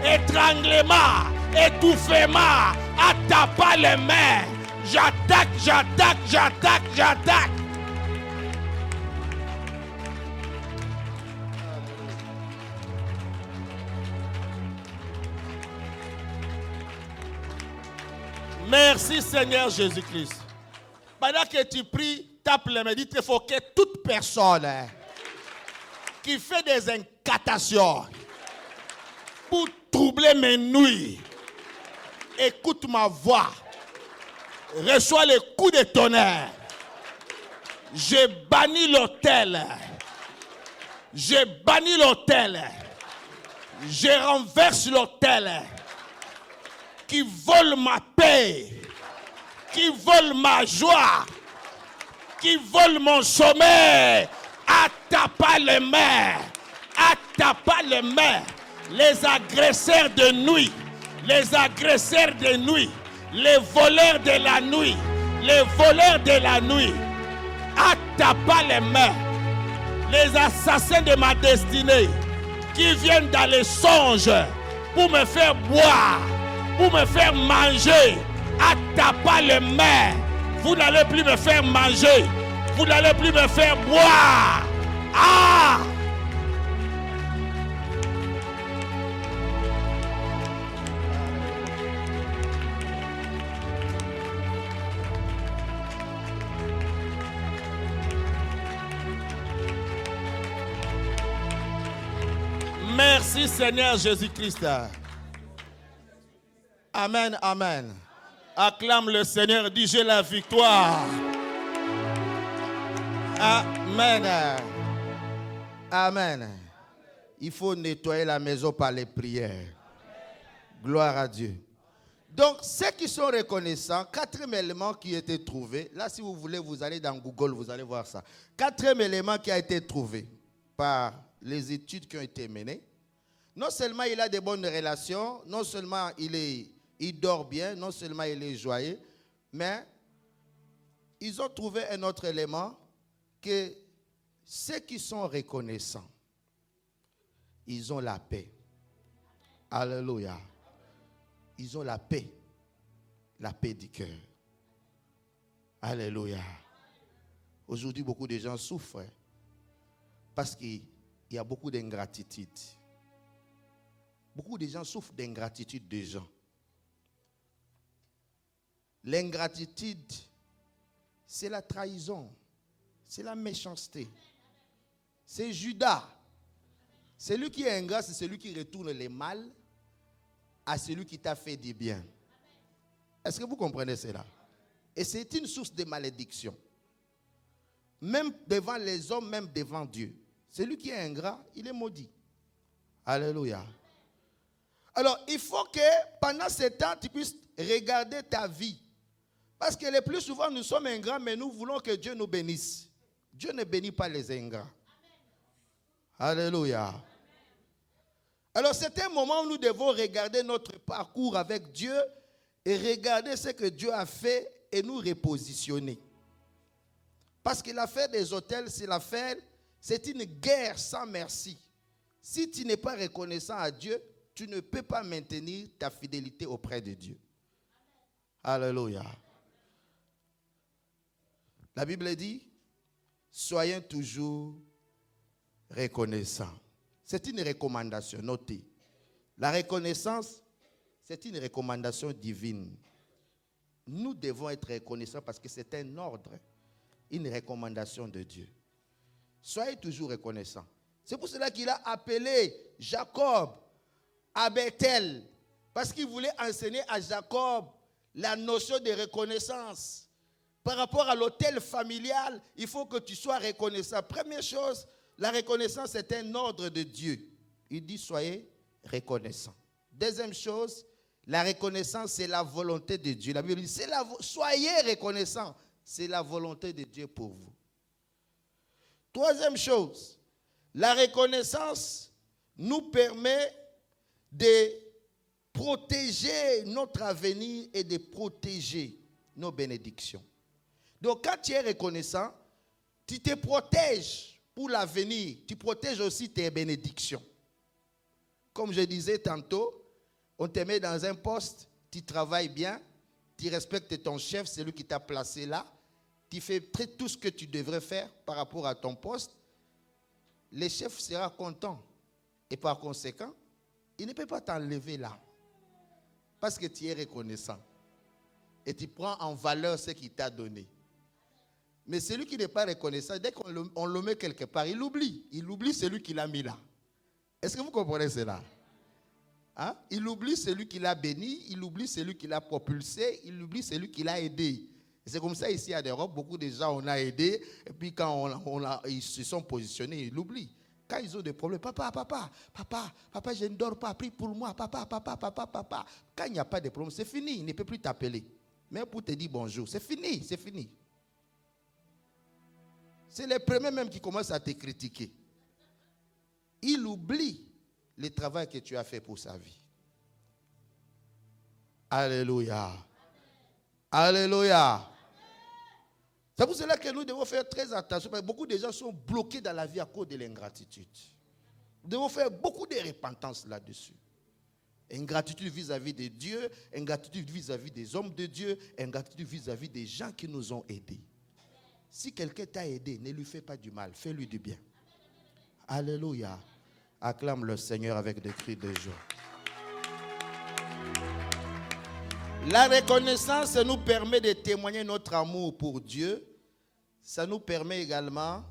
étranglement, étouffement. Attaque pas les mains. J'attaque. Merci Seigneur Jésus-Christ. Pendant que tu pries, tape les mains, dis très fort que toute personne qui fait des incantations pour troubler mes nuits, écoute ma voix, reçois les coups de tonnerre. Je bannis l'autel. Je renverse l'autel qui vole ma paix, qui vole ma joie, qui vole mon sommeil. Attaque pas les mains. les agresseurs de nuit, les agresseurs de nuit, les voleurs de la nuit, les voleurs de la nuit, attaque pas les mains, les assassins de ma destinée qui viennent dans les songes pour me faire boire, pour me faire manger, attaque pas les mains. Vous n'allez plus me faire manger, vous n'allez plus me faire boire. Ah! Merci Seigneur Jésus-Christ. Amen, amen. Acclame le Seigneur, dis j'ai la victoire. Amen. Amen. Il faut nettoyer la maison par les prières. Gloire à Dieu. Donc, ceux qui sont reconnaissants, quatrième élément qui a été trouvé, là si vous voulez, vous allez dans Google, vous allez voir ça. Quatrième élément qui a été trouvé par les études qui ont été menées. Non seulement il a de bonnes relations, non seulement il dort bien, non seulement il est joyeux, mais ils ont trouvé un autre élément que ceux qui sont reconnaissants, ils ont la paix. Alléluia. Ils ont la paix du cœur. Alléluia. Aujourd'hui, beaucoup de gens souffrent parce qu'il y a beaucoup d'ingratitude. Beaucoup de gens souffrent d'ingratitude des gens. L'ingratitude, c'est la trahison, c'est la méchanceté. C'est Judas. Celui qui est ingrat, c'est celui qui retourne les mal à celui qui t'a fait du bien. Est-ce que vous comprenez cela? Et c'est une source de malédiction. Même devant les hommes, même devant Dieu. Celui qui est ingrat, il est maudit. Alléluia. Alors, il faut que pendant ce temps, tu puisses regarder ta vie. Parce que le plus souvent, nous sommes ingrats, mais nous voulons que Dieu nous bénisse. Dieu ne bénit pas les ingrats. Alléluia. Alors, c'est un moment où nous devons regarder notre parcours avec Dieu et regarder ce que Dieu a fait et nous repositionner. Parce que l'affaire des autels, c'est une guerre sans merci. Si tu n'es pas reconnaissant à Dieu, tu ne peux pas maintenir ta fidélité auprès de Dieu. Alléluia. La Bible dit, soyez toujours reconnaissants. C'est une recommandation, notez. La reconnaissance, c'est une recommandation divine. Nous devons être reconnaissants parce que c'est un ordre, une recommandation de Dieu. Soyez toujours reconnaissants. C'est pour cela qu'il a appelé Jacob à Bethel, parce qu'il voulait enseigner à Jacob la notion de reconnaissance. Par rapport à l'autel familial, il faut que tu sois reconnaissant. Première chose, la reconnaissance est un ordre de Dieu. Il dit soyez reconnaissants. Deuxième chose, la reconnaissance c'est la volonté de Dieu. La Bible dit soyez reconnaissants, c'est la volonté de Dieu pour vous. Troisième chose, la reconnaissance nous permet de protéger notre avenir et de protéger nos bénédictions. Donc quand tu es reconnaissant, tu te protèges pour l'avenir, tu protèges aussi tes bénédictions. Comme je disais tantôt, on te met dans un poste, tu travailles bien, tu respectes ton chef, c'est lui qui t'a placé là, tu fais tout ce que tu devrais faire par rapport à ton poste, le chef sera content. Et par conséquent, il ne peut pas t'enlever là. Parce que tu es reconnaissant. Et tu prends en valeur ce qu'il t'a donné. Mais celui qui n'est pas reconnaissant, dès qu'on le met quelque part, il oublie. Il oublie celui qui l'a mis là. Est-ce que vous comprenez cela? Hein? Il oublie celui qui l'a béni, il oublie celui qui l'a propulsé, il oublie celui qui l'a aidé. C'est comme ça ici à l'Europe, beaucoup de gens on a aidé, et puis quand ils se sont positionnés, ils l'oublient. Quand ils ont des problèmes, papa, je ne dors pas, prie pour moi, papa. Quand il n'y a pas de problème, c'est fini, il ne peut plus t'appeler. Même pour te dire bonjour, c'est fini. C'est les premiers même qui commencent à te critiquer. Il oublie le travail que tu as fait pour sa vie. Alléluia. Alléluia. C'est pour cela que nous devons faire très attention. Parce que beaucoup de gens sont bloqués dans la vie à cause de l'ingratitude. Nous devons faire beaucoup de repentance là-dessus. Ingratitude vis-à-vis de Dieu, ingratitude vis-à-vis des hommes de Dieu, ingratitude vis-à-vis des gens qui nous ont aidés. Si quelqu'un t'a aidé, ne lui fais pas du mal, fais-lui du bien. Alléluia. Acclame le Seigneur avec des cris de joie. La reconnaissance nous permet de témoigner notre amour pour Dieu. Ça nous permet également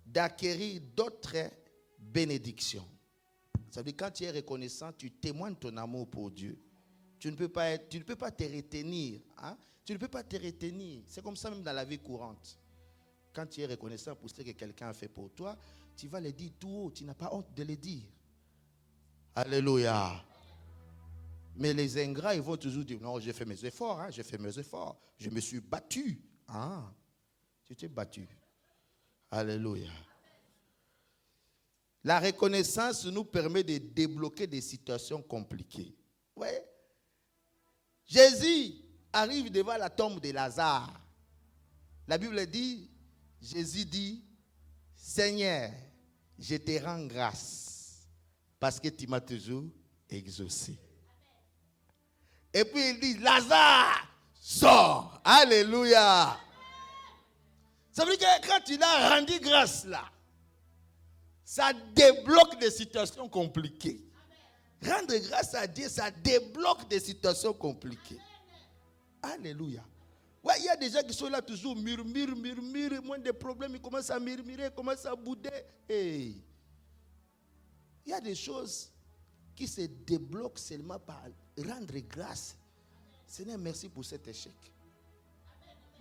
d'acquérir d'autres bénédictions. Ça veut dire quand tu es reconnaissant, tu témoignes ton amour pour Dieu. Tu ne peux pas te retenir. Hein? Tu ne peux pas te retenir. C'est comme ça même dans la vie courante. Quand tu es reconnaissant pour ce que quelqu'un a fait pour toi, tu vas le dire tout haut. Tu n'as pas honte de le dire. Alléluia. Mais les ingrats, ils vont toujours dire, non, j'ai fait mes efforts. Hein? J'ai fait mes efforts. Je me suis battu. Ah, tu t'es battu. Alléluia. La reconnaissance nous permet de débloquer des situations compliquées. Oui. Jésus arrive devant la tombe de Lazare. La Bible dit, Jésus dit, Seigneur, je te rends grâce parce que tu m'as toujours exaucé. Et puis il dit, Lazare, sors. Alléluia. Ça veut dire que quand tu l'as rendu grâce là, ça débloque des situations compliquées. Rendre grâce à Dieu, ça débloque des situations compliquées. Alléluia. Ouais, il y a des gens qui sont là toujours, murmurent, moins de problèmes, ils commencent à murmurer, ils commencent à bouder. Hey. Il y a des choses qui se débloquent seulement par rendre grâce. Seigneur, merci pour cet échec.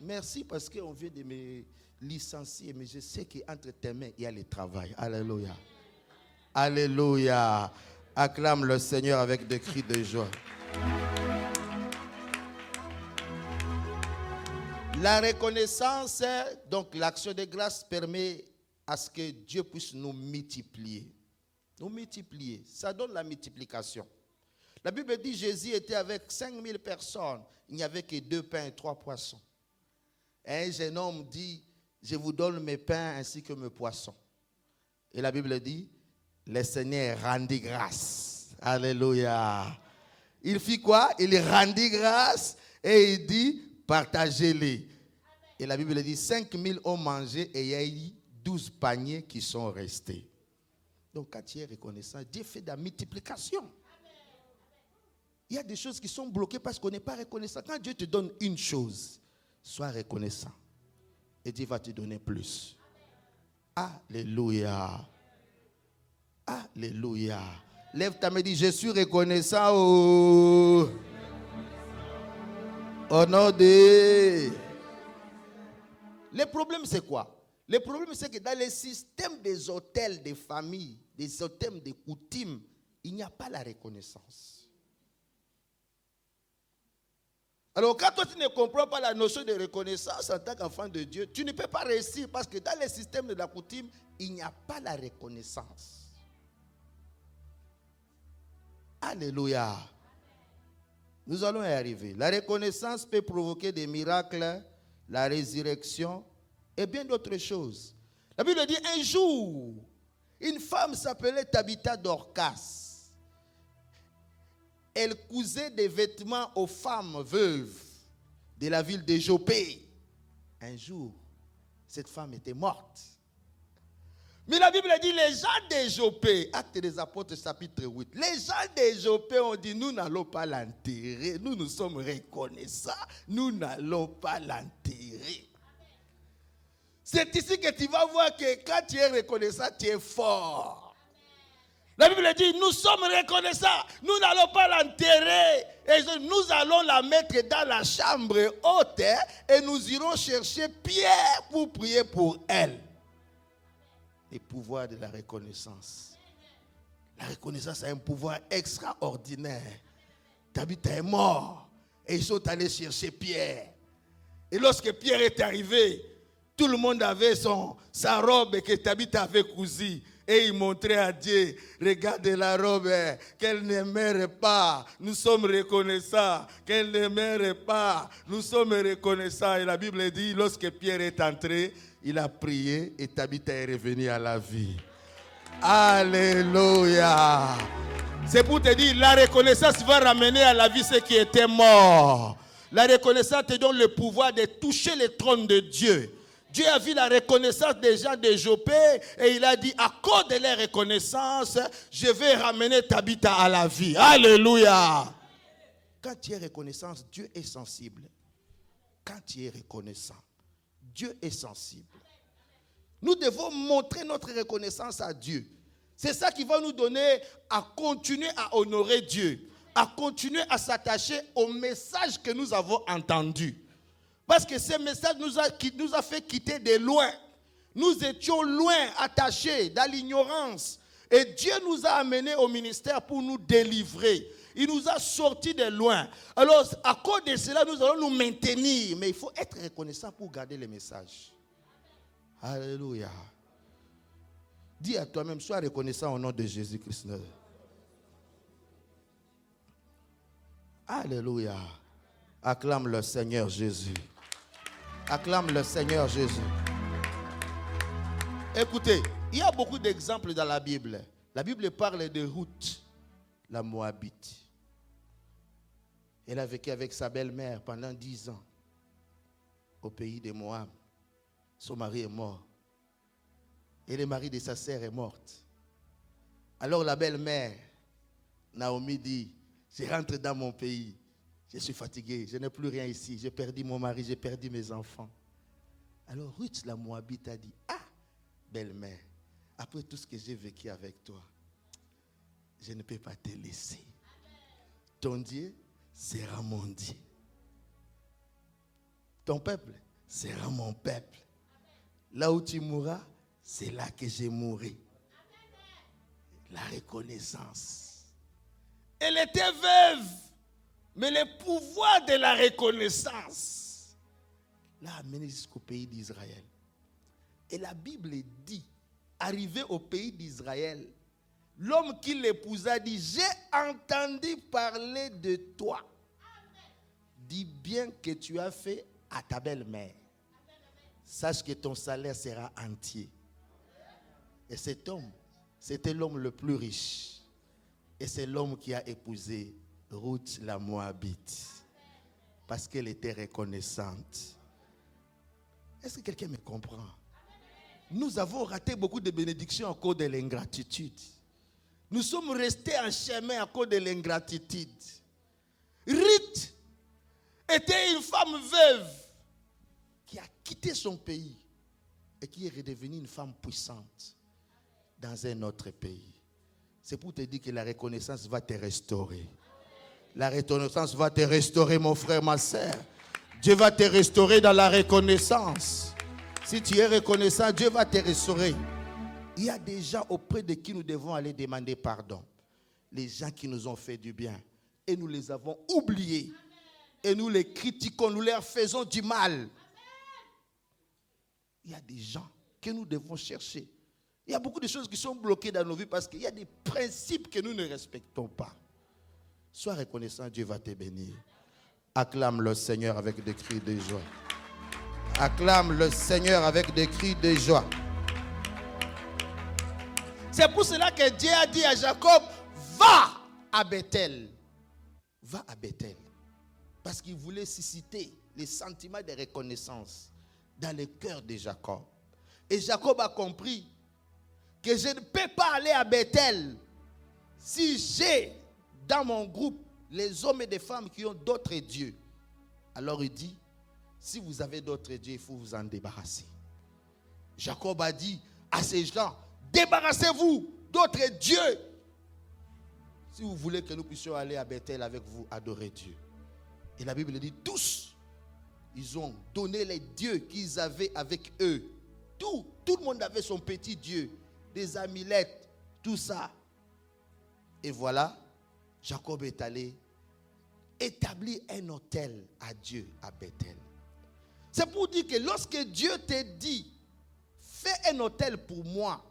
Merci parce qu'on vient de me licencier, mais je sais qu'entre tes mains, il y a le travail. Alléluia. Alléluia. Acclame le Seigneur avec des cris de joie. La reconnaissance, donc l'action de grâce permet à ce que Dieu puisse nous multiplier. Nous multiplier. Ça donne la multiplication. La Bible dit que Jésus était avec 5000 personnes. Il n'y avait que 2 pains et 3 poissons. Et un jeune homme dit, je vous donne mes pains ainsi que mes poissons. Et la Bible dit, le Seigneur rendit grâce. Alléluia. Il fit quoi? Il rendit grâce et il dit, partagez-les. Et la Bible dit, 5000 ont mangé et il y a eu 12 paniers qui sont restés. Donc quand tu es reconnaissant, Dieu fait de la multiplication. Il y a des choses qui sont bloquées parce qu'on n'est pas reconnaissant. Quand Dieu te donne une chose, sois reconnaissant. Et Dieu va te donner plus. Alléluia. Alléluia. Lève ta main et dis, je suis reconnaissant au nom de... Le problème c'est quoi? Le problème c'est que dans le système des hôtels de famille, des hôtels de coutumes, il n'y a pas la reconnaissance. Alors quand toi tu ne comprends pas la notion de reconnaissance en tant qu'enfant de Dieu, tu ne peux pas réussir parce que dans le système de la coutume, il n'y a pas la reconnaissance. Alléluia. Nous allons y arriver. La reconnaissance peut provoquer des miracles, la résurrection et bien d'autres choses. La Bible dit un jour, une femme s'appelait Tabitha Dorcas. Elle cousait des vêtements aux femmes veuves de la ville de Jopé. Un jour, cette femme était morte. Mais la Bible dit, les gens de Jopé, Actes des Apôtres chapitre 8, les gens de Jopé ont dit, nous n'allons pas l'enterrer, nous sommes reconnaissants, nous n'allons pas l'enterrer. C'est ici que tu vas voir que quand tu es reconnaissant, tu es fort. La Bible dit, nous sommes reconnaissants, nous n'allons pas l'enterrer, et nous allons la mettre dans la chambre haute, et nous irons chercher Pierre pour prier pour elle. Le pouvoir de la reconnaissance. La reconnaissance a un pouvoir extraordinaire. Tabitha est mort, et ils sont allés chercher Pierre. Et lorsque Pierre est arrivé, tout le monde avait sa robe que Tabitha avait cousue. Et il montrait à Dieu, regarde la robe, qu'elle ne meurt pas. Nous sommes reconnaissants. Qu'elle ne meurt pas. Nous sommes reconnaissants. Et la Bible dit, lorsque Pierre est entré, il a prié et Tabitha est revenue à la vie. Alléluia. C'est pour te dire, la reconnaissance va ramener à la vie ceux qui étaient morts. La reconnaissance te donne le pouvoir de toucher le trône de Dieu. Dieu a vu la reconnaissance des gens de Jopé et il a dit, à cause de leur reconnaissance, je vais ramener Tabitha à la vie. Alléluia. Quand tu es reconnaissant, Dieu est sensible. Quand tu es reconnaissant, Dieu est sensible. Nous devons montrer notre reconnaissance à Dieu. C'est ça qui va nous donner à continuer à honorer Dieu, à continuer à s'attacher au message que nous avons entendu. Parce que ce message nous a fait quitter de loin. Nous étions loin, attachés dans l'ignorance. Et Dieu nous a amenés au ministère pour nous délivrer. Il nous a sortis de loin. Alors, à cause de cela, nous allons nous maintenir. Mais il faut être reconnaissant pour garder le message. Alléluia. Dis à toi-même, sois reconnaissant au nom de Jésus-Christ. Alléluia. Acclame le Seigneur Jésus. Acclame le Seigneur Jésus. Écoutez, il y a beaucoup d'exemples dans la Bible. La Bible parle de Ruth, la Moabite. Elle a vécu avec sa belle-mère pendant 10 ans au pays de Moab. Son mari est mort. Et le mari de sa sœur est morte. Alors la belle-mère, Naomi, dit, je rentre dans mon pays. Je suis fatigué, je n'ai plus rien ici. J'ai perdu mon mari, j'ai perdu mes enfants. Alors Ruth, la Moabite, a dit, ah, belle-mère, après tout ce que j'ai vécu avec toi, je ne peux pas te laisser. Ton Dieu sera mon Dieu. Ton peuple sera mon peuple. Là où tu mourras, c'est là que je mourrai. La reconnaissance. Elle était veuve, mais le pouvoir de la reconnaissance l'a amenée jusqu'au pays d'Israël. Et la Bible dit, arrivé au pays d'Israël, l'homme qui l'épousa dit, j'ai entendu parler de toi. Dis bien que tu as fait à ta belle-mère. Sache que ton salaire sera entier. Et cet homme, c'était l'homme le plus riche. Et c'est l'homme qui a épousé Ruth la Moabite. Parce qu'elle était reconnaissante. Est-ce que quelqu'un me comprend? Nous avons raté beaucoup de bénédictions à cause de l'ingratitude. Nous sommes restés en chemin à cause de l'ingratitude. Ruth était une femme veuve qui a quitté son pays et qui est redevenue une femme puissante dans un autre pays. C'est pour te dire que la reconnaissance va te restaurer. La reconnaissance va te restaurer, mon frère, ma soeur. Dieu va te restaurer dans la reconnaissance. Si tu es reconnaissant, Dieu va te restaurer. Il y a des gens auprès de qui nous devons aller demander pardon. Les gens qui nous ont fait du bien. Et nous les avons oubliés. Et nous les critiquons, nous leur faisons du mal. Il y a des gens que nous devons chercher. Il y a beaucoup de choses qui sont bloquées dans nos vies parce qu'il y a des principes que nous ne respectons pas. Sois reconnaissant, Dieu va te bénir. Acclame le Seigneur avec des cris de joie. Acclame le Seigneur avec des cris de joie. C'est pour cela que Dieu a dit à Jacob, va à Bethel. Va à Bethel. Parce qu'il voulait susciter les sentiments de reconnaissance dans le cœur de Jacob. Et Jacob a compris que je ne peux pas aller à Bethel si j'ai dans mon groupe les hommes et les femmes qui ont d'autres dieux. Alors il dit, si vous avez d'autres dieux, il faut vous en débarrasser. Jacob a dit à ces gens, débarrassez-vous d'autres dieux. Si vous voulez que nous puissions aller à Bethel avec vous, adorer Dieu. Et la Bible dit, tous, ils ont donné les dieux qu'ils avaient avec eux. Tout le monde avait son petit dieu, des amulettes, tout ça. Et voilà, Jacob est allé établir un autel à Dieu à Bethel. C'est pour dire que lorsque Dieu te dit, fais un autel pour moi,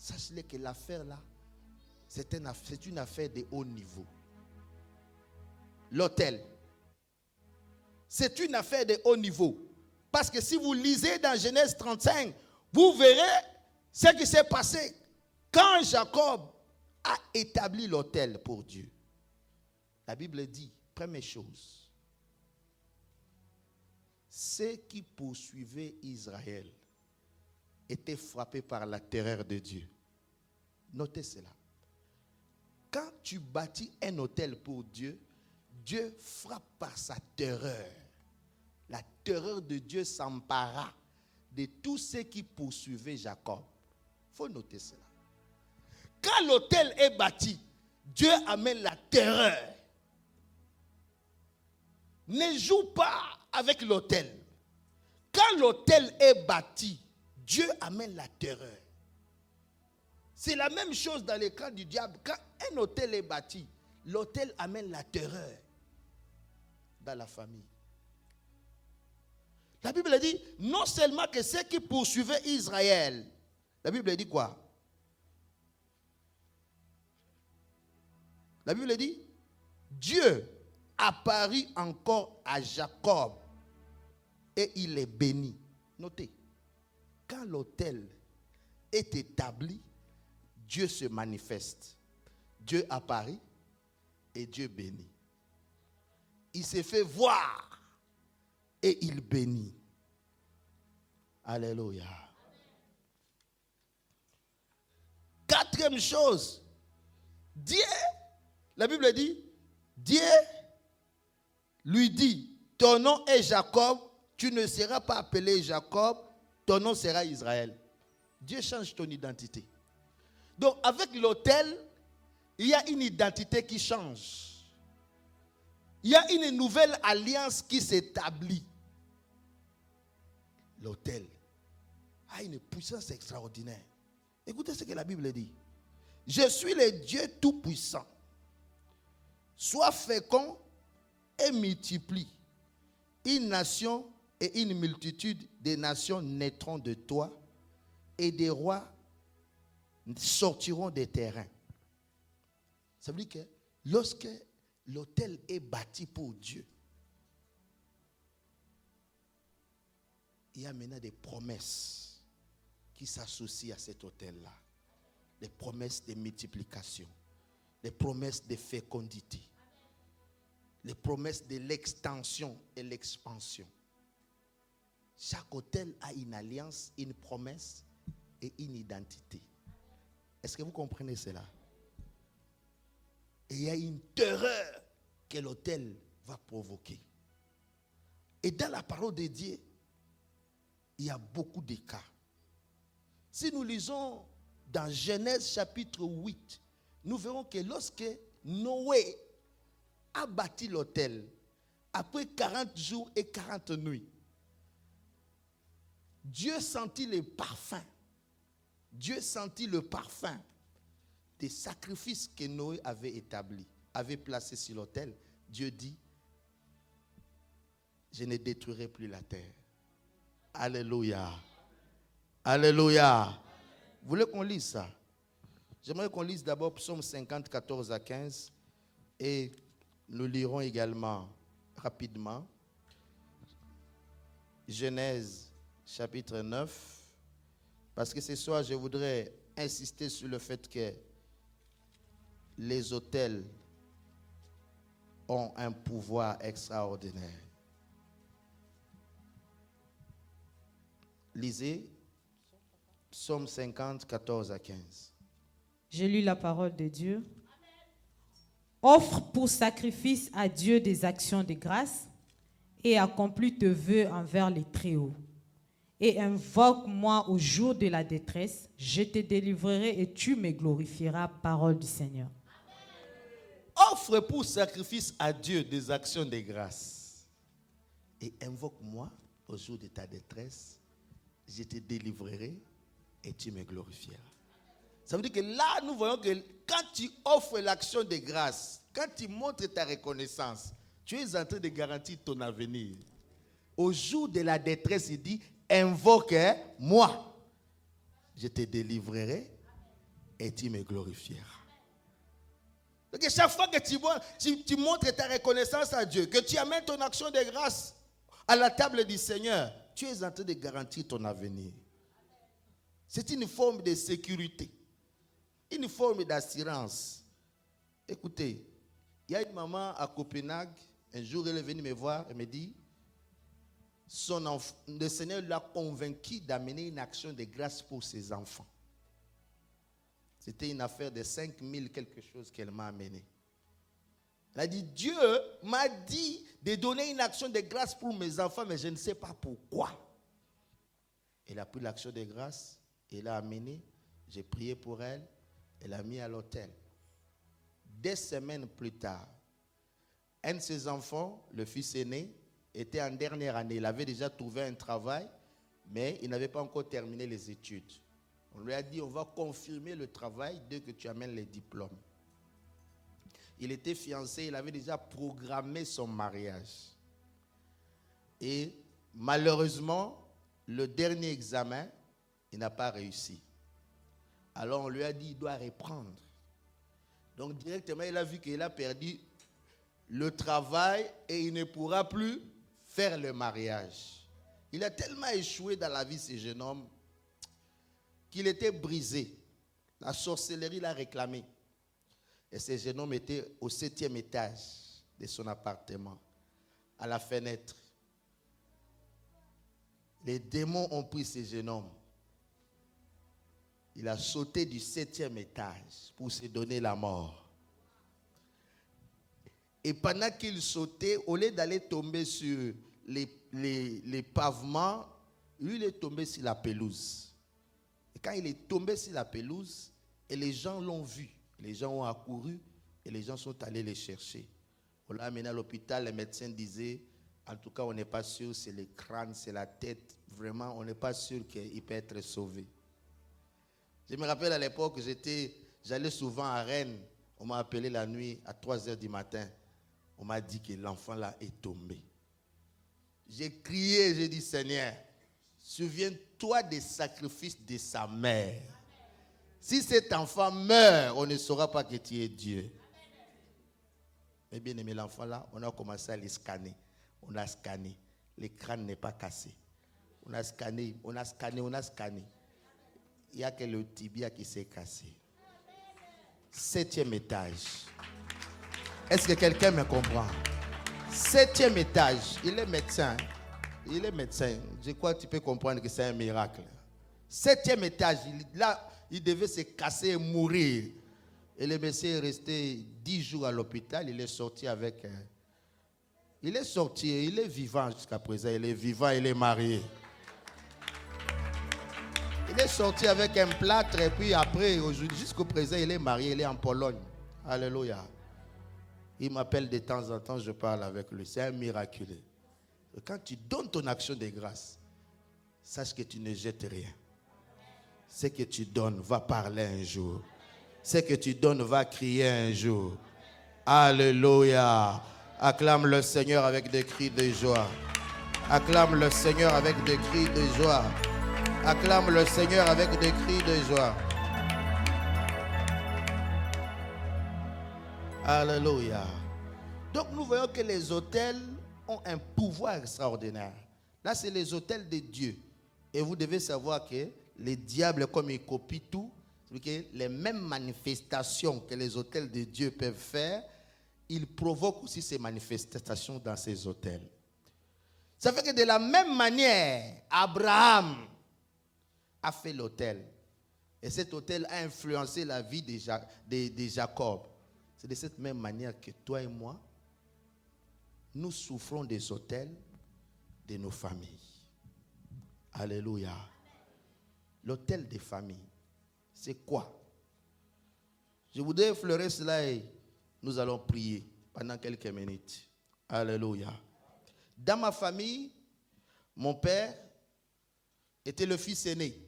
sachez que l'affaire là, c'est une affaire de haut niveau. L'autel, c'est une affaire de haut niveau. Parce que si vous lisez dans Genèse 35, vous verrez ce qui s'est passé quand Jacob a établi l'autel pour Dieu. La Bible dit, première chose, ceux qui poursuivaient Israël étaient frappés par la terreur de Dieu. Notez cela. Quand tu bâtis un autel pour Dieu, Dieu frappe par sa terreur. La terreur de Dieu s'empara de tous ceux qui poursuivaient Jacob. Il faut noter cela. Quand l'autel est bâti, Dieu amène la terreur. Ne joue pas avec l'autel. Quand l'autel est bâti, Dieu amène la terreur. C'est la même chose dans le cas du diable. Quand un autel est bâti, l'autel amène la terreur dans la famille. La Bible dit, non seulement que ceux qui poursuivaient Israël, la Bible dit quoi? La Bible dit, Dieu apparut encore à Jacob et il est béni. Notez, quand l'autel est établi, Dieu se manifeste. Dieu apparaît et Dieu bénit. Il s'est fait voir et il bénit. Alléluia. Quatrième chose, Dieu, la Bible dit, Dieu lui dit, ton nom est Jacob, tu ne seras pas appelé Jacob, ton nom sera Israël. Dieu change ton identité. Donc avec l'autel, il y a une identité qui change. Il y a une nouvelle alliance qui s'établit. L'autel a une puissance extraordinaire. Écoutez ce que la Bible dit. Je suis le Dieu tout-puissant. Sois fécond et multiplie. Une nation et une multitude de nations naîtront de toi et des rois sortiront des terrains. Ça veut dire que lorsque l'autel est bâti pour Dieu, il y a maintenant des promesses qui s'associent à cet autel-là. Les promesses de multiplication, les promesses de fécondité, les promesses de l'extension et l'expansion. Chaque autel a une alliance, une promesse et une identité. Est-ce que vous comprenez cela? Et il y a une terreur que l'autel va provoquer. Et dans la parole de Dieu, il y a beaucoup de cas. Si nous lisons dans Genèse chapitre 8, nous verrons que lorsque Noé a bâti l'autel, après 40 jours et 40 nuits, Dieu sentit le parfum. Dieu sentit le parfum des sacrifices que Noé avait établis, avait placés sur l'autel. Dieu dit, je ne détruirai plus la terre. Alléluia. Alléluia. Vous voulez qu'on lise ça? J'aimerais qu'on lise d'abord Psaume 50, 14 à 15. Et nous lirons également rapidement Genèse chapitre 9. Parce que ce soir, je voudrais insister sur le fait que les autels ont un pouvoir extraordinaire. Lisez Psaume 50, 14 à 15. J'ai lu la parole de Dieu. Offre pour sacrifice à Dieu des actions de grâce et accomplis tes vœux envers les Très-Hauts. Et invoque-moi au jour de la détresse, je te délivrerai et tu me glorifieras, parole du Seigneur. Offre pour sacrifice à Dieu des actions de grâce et invoque-moi au jour de ta détresse, je te délivrerai et tu me glorifieras. Ça veut dire que là, nous voyons que quand tu offres l'action de grâce, quand tu montres ta reconnaissance, tu es en train de garantir ton avenir. Au jour de la détresse, il dit, invoque-moi, je te délivrerai et tu me glorifieras. Donc chaque fois que tu montres ta reconnaissance à Dieu, que tu amènes ton action de grâce à la table du Seigneur, tu es en train de garantir ton avenir. C'est une forme de sécurité, une forme d'assurance. Écoutez, il y a une maman à Copenhague, un jour elle est venue me voir et me dit, le Seigneur l'a convaincu d'amener une action de grâce pour ses enfants. C'était une affaire de 5 000 quelque chose qu'elle m'a amené. Elle a dit, Dieu m'a dit de donner une action de grâce pour mes enfants, mais je ne sais pas pourquoi. Elle a pris l'action de grâce, elle l'a amenée, j'ai prié pour elle, elle l'a mis à l'hôtel. 2 semaines plus tard, un de ses enfants, le fils aîné, était en dernière année. Il avait déjà trouvé un travail, mais il n'avait pas encore terminé les études. On lui a dit, on va confirmer le travail dès que tu amènes les diplômes. Il était fiancé, il avait déjà programmé son mariage. Et malheureusement, le dernier examen, il n'a pas réussi. Alors on lui a dit, il doit reprendre. Donc directement, il a vu qu'il a perdu le travail et il ne pourra plus faire le mariage. Il a tellement échoué dans la vie, ce jeune homme, qu'il était brisé. La sorcellerie l'a réclamé. Et ce jeune homme était au 7e étage de son appartement, à la fenêtre. Les démons ont pris ce jeune homme. Il a sauté du 7e étage pour se donner la mort. Et pendant qu'il sautait, au lieu d'aller tomber sur les pavements, lui, il est tombé sur la pelouse. Et quand il est tombé sur la pelouse, et les gens l'ont vu, les gens ont accouru et les gens sont allés les chercher. On l'a amené à l'hôpital, les médecins disaient, en tout cas, on n'est pas sûr, c'est le crâne, c'est la tête. Vraiment, on n'est pas sûr qu'il peut être sauvé. Je me rappelle à l'époque, j'allais souvent à Rennes. On m'a appelé la nuit à 3h du matin. On m'a dit que l'enfant là est tombé. J'ai crié, j'ai dit, Seigneur, souviens-toi des sacrifices de sa mère. Si cet enfant meurt, on ne saura pas que tu es Dieu. Mais bien aimé, l'enfant là, on a commencé à les scanner. On a scanné. Le crâne n'est pas cassé. On a scanné. Il n'y a que le tibia qui s'est cassé. 7e étage. Est-ce que quelqu'un me comprend? 7e étage. Il est médecin. Je crois que tu peux comprendre que c'est un miracle. 7e étage. Il devait se casser et mourir. Et le monsieur est resté 10 jours à l'hôpital. Il est sorti avec... il est vivant jusqu'à présent. Il est vivant, il est marié. Il est sorti avec un plâtre et puis après, jusqu'au présent, il est marié, il est en Pologne. Alléluia. Il m'appelle de temps en temps, je parle avec lui. C'est un miraculeux. Quand tu donnes ton action de grâce, sache que tu ne jettes rien. Ce que tu donnes va parler un jour. Ce que tu donnes va crier un jour. Alléluia. Acclame le Seigneur avec des cris de joie. Acclame le Seigneur avec des cris de joie. Acclame le Seigneur avec des cris de joie. Alléluia. Donc nous voyons que les autels ont un pouvoir extraordinaire. Là, c'est les autels de Dieu. Et vous devez savoir que les diables, comme ils copient tout, c'est que les mêmes manifestations que les autels de Dieu peuvent faire, ils provoquent aussi ces manifestations dans ces autels. Ça fait que de la même manière, Abraham a fait l'autel. Et cet autel a influencé la vie de Jacob. C'est de cette même manière que toi et moi, nous souffrons des autels de nos familles. Alléluia. L'autel des familles, c'est quoi? Je voudrais effleurer cela et nous allons prier pendant quelques minutes. Alléluia. Dans ma famille, mon père était le fils aîné.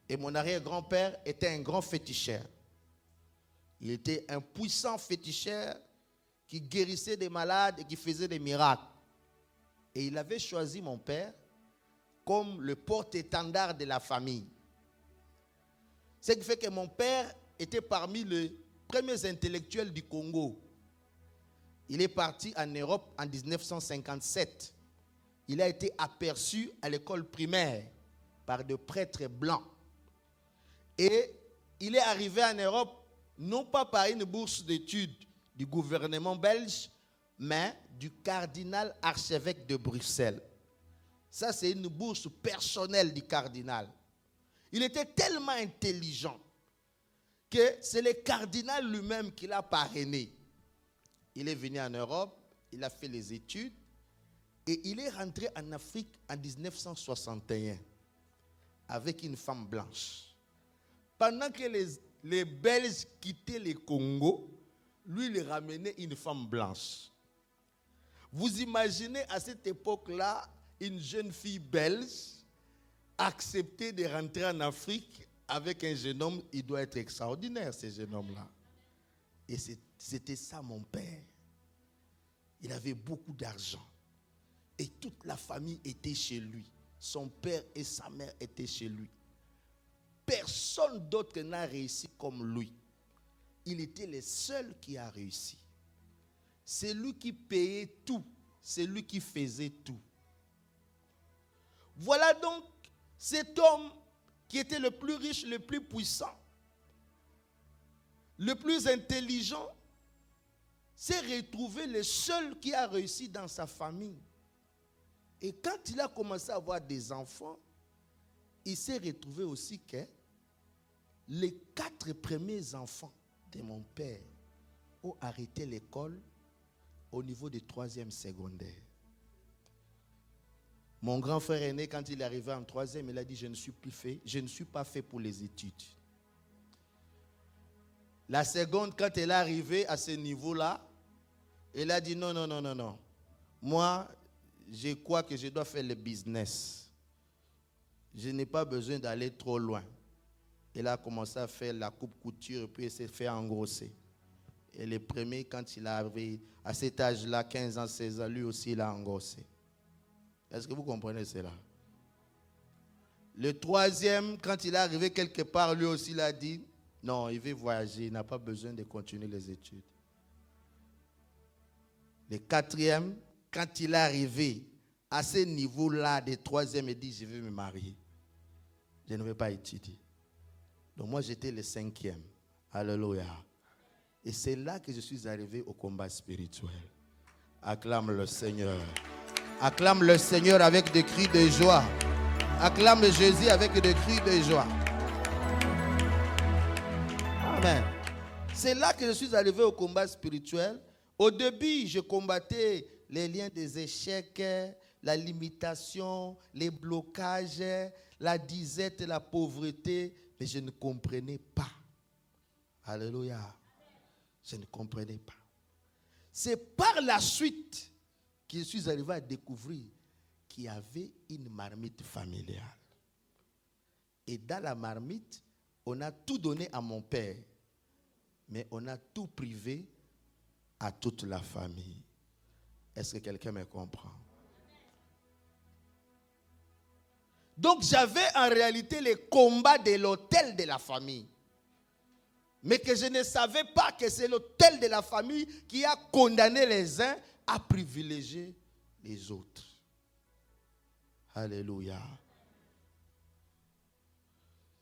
Et mon arrière-grand-père était un grand féticheur. Il était un puissant féticheur qui guérissait des malades et qui faisait des miracles. Et il avait choisi mon père comme le porte-étendard de la famille. Ce qui fait que mon père était parmi les premiers intellectuels du Congo. Il est parti en Europe en 1957. Il a été aperçu à l'école primaire par des prêtres blancs. Et il est arrivé en Europe, non pas par une bourse d'études du gouvernement belge, mais du cardinal archevêque de Bruxelles. Ça, c'est une bourse personnelle du cardinal. Il était tellement intelligent que c'est le cardinal lui-même qui l'a parrainé. Il est venu en Europe, il a fait les études et il est rentré en Afrique en 1961 avec une femme blanche. Pendant que les Belges quittaient le Congo, lui, il ramenait une femme blanche. Vous imaginez à cette époque-là, une jeune fille belge accepter de rentrer en Afrique avec un jeune homme, il doit être extraordinaire, ce jeune homme-là. Et c'était ça mon père. Il avait beaucoup d'argent. Et toute la famille était chez lui. Son père et sa mère étaient chez lui. Personne d'autre n'a réussi comme lui. Il était le seul qui a réussi. C'est lui qui payait tout. C'est lui qui faisait tout. Voilà donc cet homme qui était le plus riche, le plus puissant, le plus intelligent, s'est retrouvé le seul qui a réussi dans sa famille. Et quand il a commencé à avoir des enfants, il s'est retrouvé aussi que les 4 premiers enfants de mon père ont arrêté l'école au niveau du 3e secondaire. Mon grand frère aîné, quand il est arrivé en 3e, il a dit, je ne suis pas fait pour les études. La seconde, quand elle est arrivée à ce niveau-là, elle a dit, non. Moi, je crois que je dois faire le business. Je n'ai pas besoin d'aller trop loin. Elle a commencé à faire la coupe-couture et puis elle s'est fait engrosser. Et le premier, quand il avait à cet âge-là, 15 ans, 16 ans, lui aussi, il a engrossé. Est-ce que vous comprenez cela? Le 3e, quand il est arrivé quelque part, lui aussi, il a dit, non, il veut voyager, il n'a pas besoin de continuer les études. Le 4e, quand il est arrivé à ce niveau-là des 3e, il dit, je veux me marier. Je ne veux pas étudier. Donc moi, j'étais le 5e. Alléluia. Et c'est là que je suis arrivé au combat spirituel. Acclame le Seigneur. Acclame le Seigneur avec des cris de joie. Acclame Jésus avec des cris de joie. Amen. C'est là que je suis arrivé au combat spirituel. Au début, je combattais les liens des échecs, la limitation, les blocages, la disette, la pauvreté. Mais je ne comprenais pas. Alléluia. Je ne comprenais pas. C'est par la suite que je suis arrivé à découvrir qu'il y avait une marmite familiale. Et dans la marmite, on a tout donné à mon père, mais on a tout privé à toute la famille. Est-ce que quelqu'un me comprend? Donc j'avais en réalité les combats de l'autel de la famille. Mais que je ne savais pas que c'est l'autel de la famille qui a condamné les uns à privilégier les autres. Alléluia.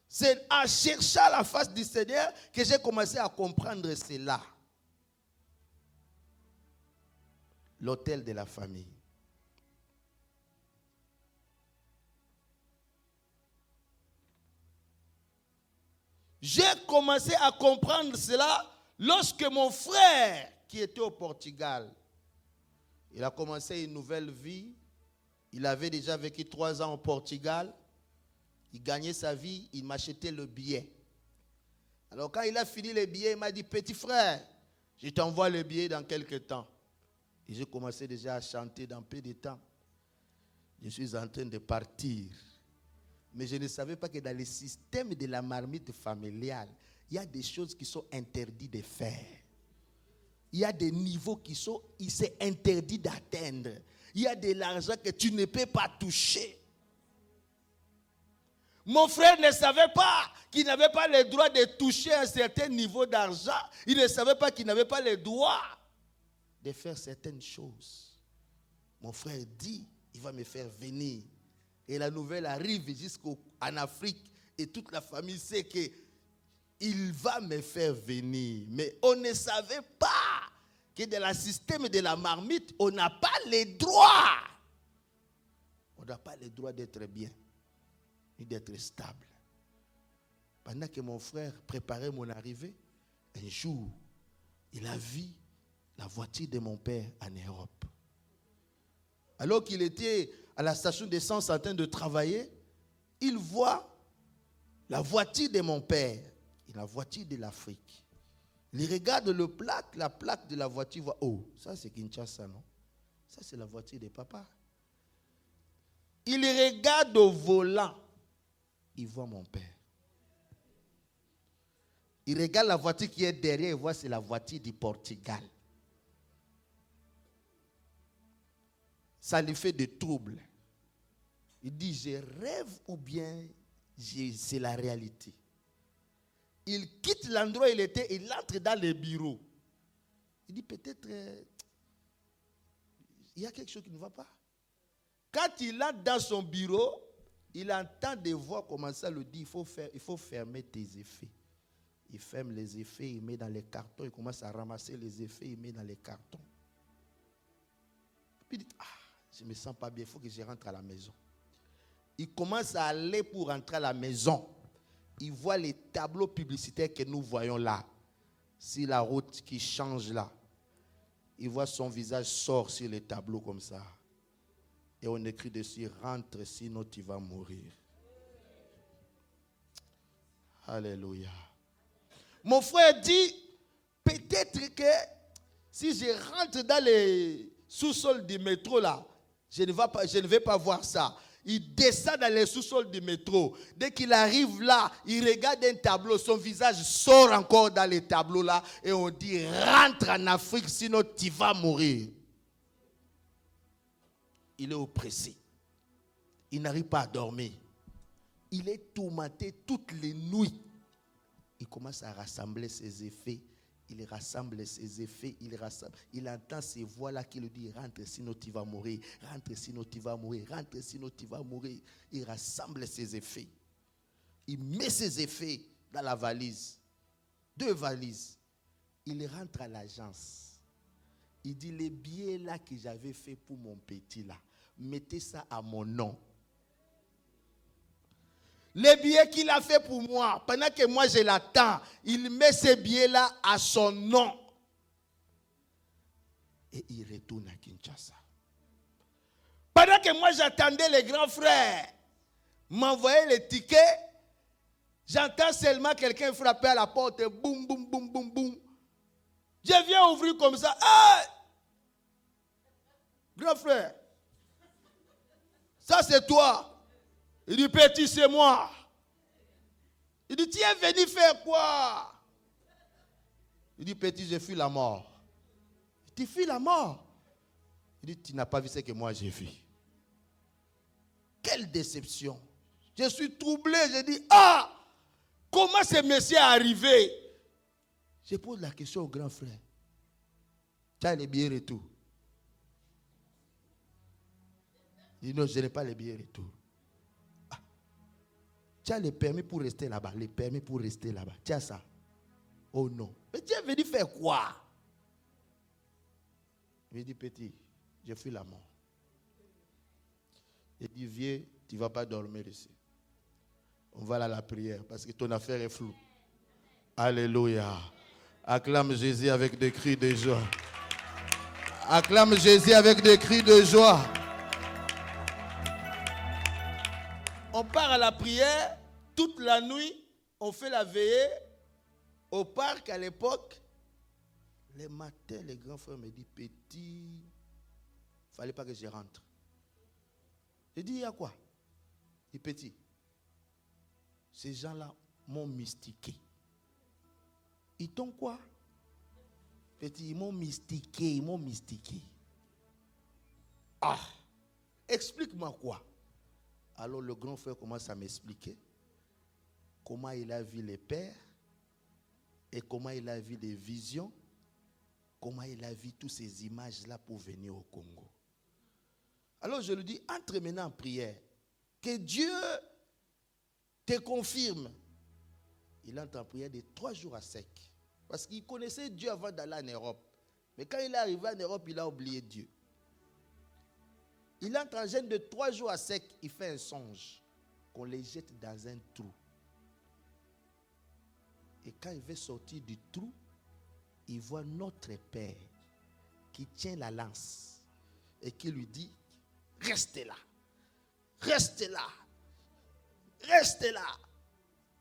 C'est en cherchant la face du Seigneur que j'ai commencé à comprendre cela. L'autel de la famille. J'ai commencé à comprendre cela lorsque mon frère, qui était au Portugal, il a commencé une nouvelle vie. Il avait déjà vécu 3 ans au Portugal. Il gagnait sa vie, il m'achetait le billet. Alors quand il a fini le billet, il m'a dit, petit frère, je t'envoie le billet dans quelques temps. Et j'ai commencé déjà à chanter dans peu de temps. Je suis en train de partir. Mais je ne savais pas que dans le système de la marmite familiale, il y a des choses qui sont interdites de faire. Il y a des niveaux il s'est interdit d'atteindre. Il y a de l'argent que tu ne peux pas toucher. Mon frère ne savait pas qu'il n'avait pas le droit de toucher un certain niveau d'argent. Il ne savait pas qu'il n'avait pas le droit de faire certaines choses. Mon frère dit, il va me faire venir. Et la nouvelle arrive jusqu'en Afrique. Et toute la famille sait qu'il va me faire venir. Mais on ne savait pas que dans le système de la marmite, on n'a pas les droits. On n'a pas le droit d'être bien, ni d'être stable. Pendant que mon frère préparait mon arrivée, un jour, il a vu la voiture de mon père en Europe. Alors qu'il était à la station d'essence en train de travailler, il voit la voiture de mon père et la voiture de l'Afrique. Il regarde la plaque de la voiture, voit, oh, ça c'est Kinshasa, non? Ça c'est la voiture de papa. Il regarde au volant, il voit mon père. Il regarde la voiture qui est derrière, il voit c'est la voiture du Portugal. Ça lui fait des troubles. Il dit, je rêve ou bien c'est la réalité. Il quitte l'endroit où il était, il entre dans le bureau. Il dit, peut-être, il y a quelque chose qui ne va pas. Quand il entre dans son bureau, il entend des voix commencer à le dire, il faut fermer tes effets. Il ferme les effets, il met dans les cartons, il commence à ramasser les effets, il met dans les cartons. Puis il dit, je ne me sens pas bien, il faut que je rentre à la maison. Il commence à aller pour rentrer à la maison. Il voit les tableaux publicitaires que nous voyons là. Si la route qui change là, il voit son visage sort sur les tableaux comme ça. Et on écrit dessus, rentre sinon tu vas mourir. Alléluia. Mon frère dit, peut-être que si je rentre dans les sous-sols du métro là, je ne vais pas voir ça. Il descend dans les sous-sols du métro. Dès qu'il arrive là, il regarde un tableau. Son visage sort encore dans les tableaux là. Et on dit, rentre en Afrique, sinon tu vas mourir. Il est oppressé. Il n'arrive pas à dormir. Il est tourmenté toutes les nuits. Il commence à rassembler ses effets. Il rassemble ses effets, il entend ces voix-là qui lui disent, rentre sinon tu vas mourir, rentre sinon tu vas mourir, rentre sinon tu vas mourir. Il rassemble ses effets. Il met ses effets dans la valise. 2 valises. Il rentre à l'agence. Il dit, les billets là que j'avais fait pour mon petit là, mettez ça à mon nom. Les billets qu'il a fait pour moi, pendant que moi je l'attends, il met ces billets-là à son nom. Et il retourne à Kinshasa. Pendant que moi j'attendais les grands frères m'envoyer les tickets, j'entends seulement quelqu'un frapper à la porte, boum, boum, boum, boum, boum. Je viens ouvrir comme ça. Hey! Grand frère, ça c'est toi. Il dit, petit, c'est moi. Il dit, tu es venu faire quoi? Il dit, petit, j'ai fui la mort. Tu fuis la mort? Il dit, tu n'as pas vu ce que moi j'ai vu. Quelle déception. Je suis troublé, je dis, comment ce monsieur est arrivé? Je pose la question au grand frère. Tu as les billets retour? Il dit, non, je n'ai pas les billets retour. Tu as les permis pour rester là-bas. Les permis pour rester là-bas. Tu as ça? Oh non. Mais tu es venu faire quoi? Il dit, petit, j'ai fui la mort. Il dit, viens, tu ne vas pas dormir ici. On va aller à la prière parce que ton affaire est floue. Alléluia. Acclame Jésus avec des cris de joie. Acclame Jésus avec des cris de joie. On part à la prière, toute la nuit, on fait la veillée au parc à l'époque. Le matin, les grands frères me disent, petit, il ne fallait pas que je rentre. Je dis, il y a quoi? Il dit, petit, ces gens-là m'ont mystiqué. Ils t'ont quoi? Petit, ils m'ont mystiqué, explique-moi quoi? Alors le grand frère commence à m'expliquer. comment il a vu les pères et comment il a vu les visions, comment il a vu toutes ces images-là pour venir au Congo. Alors je lui dis, entre maintenant en prière, que Dieu te confirme. Il entre en prière de 3 jours à sec. Parce qu'il connaissait Dieu avant d'aller en Europe. Mais quand il est arrivé en Europe, il a oublié Dieu. Il entre en jeûne de 3 jours à sec. Il fait un songe qu'on les jette dans un trou. Et quand il veut sortir du trou, il voit notre Père qui tient la lance et qui lui dit, restez là, restez là, restez là,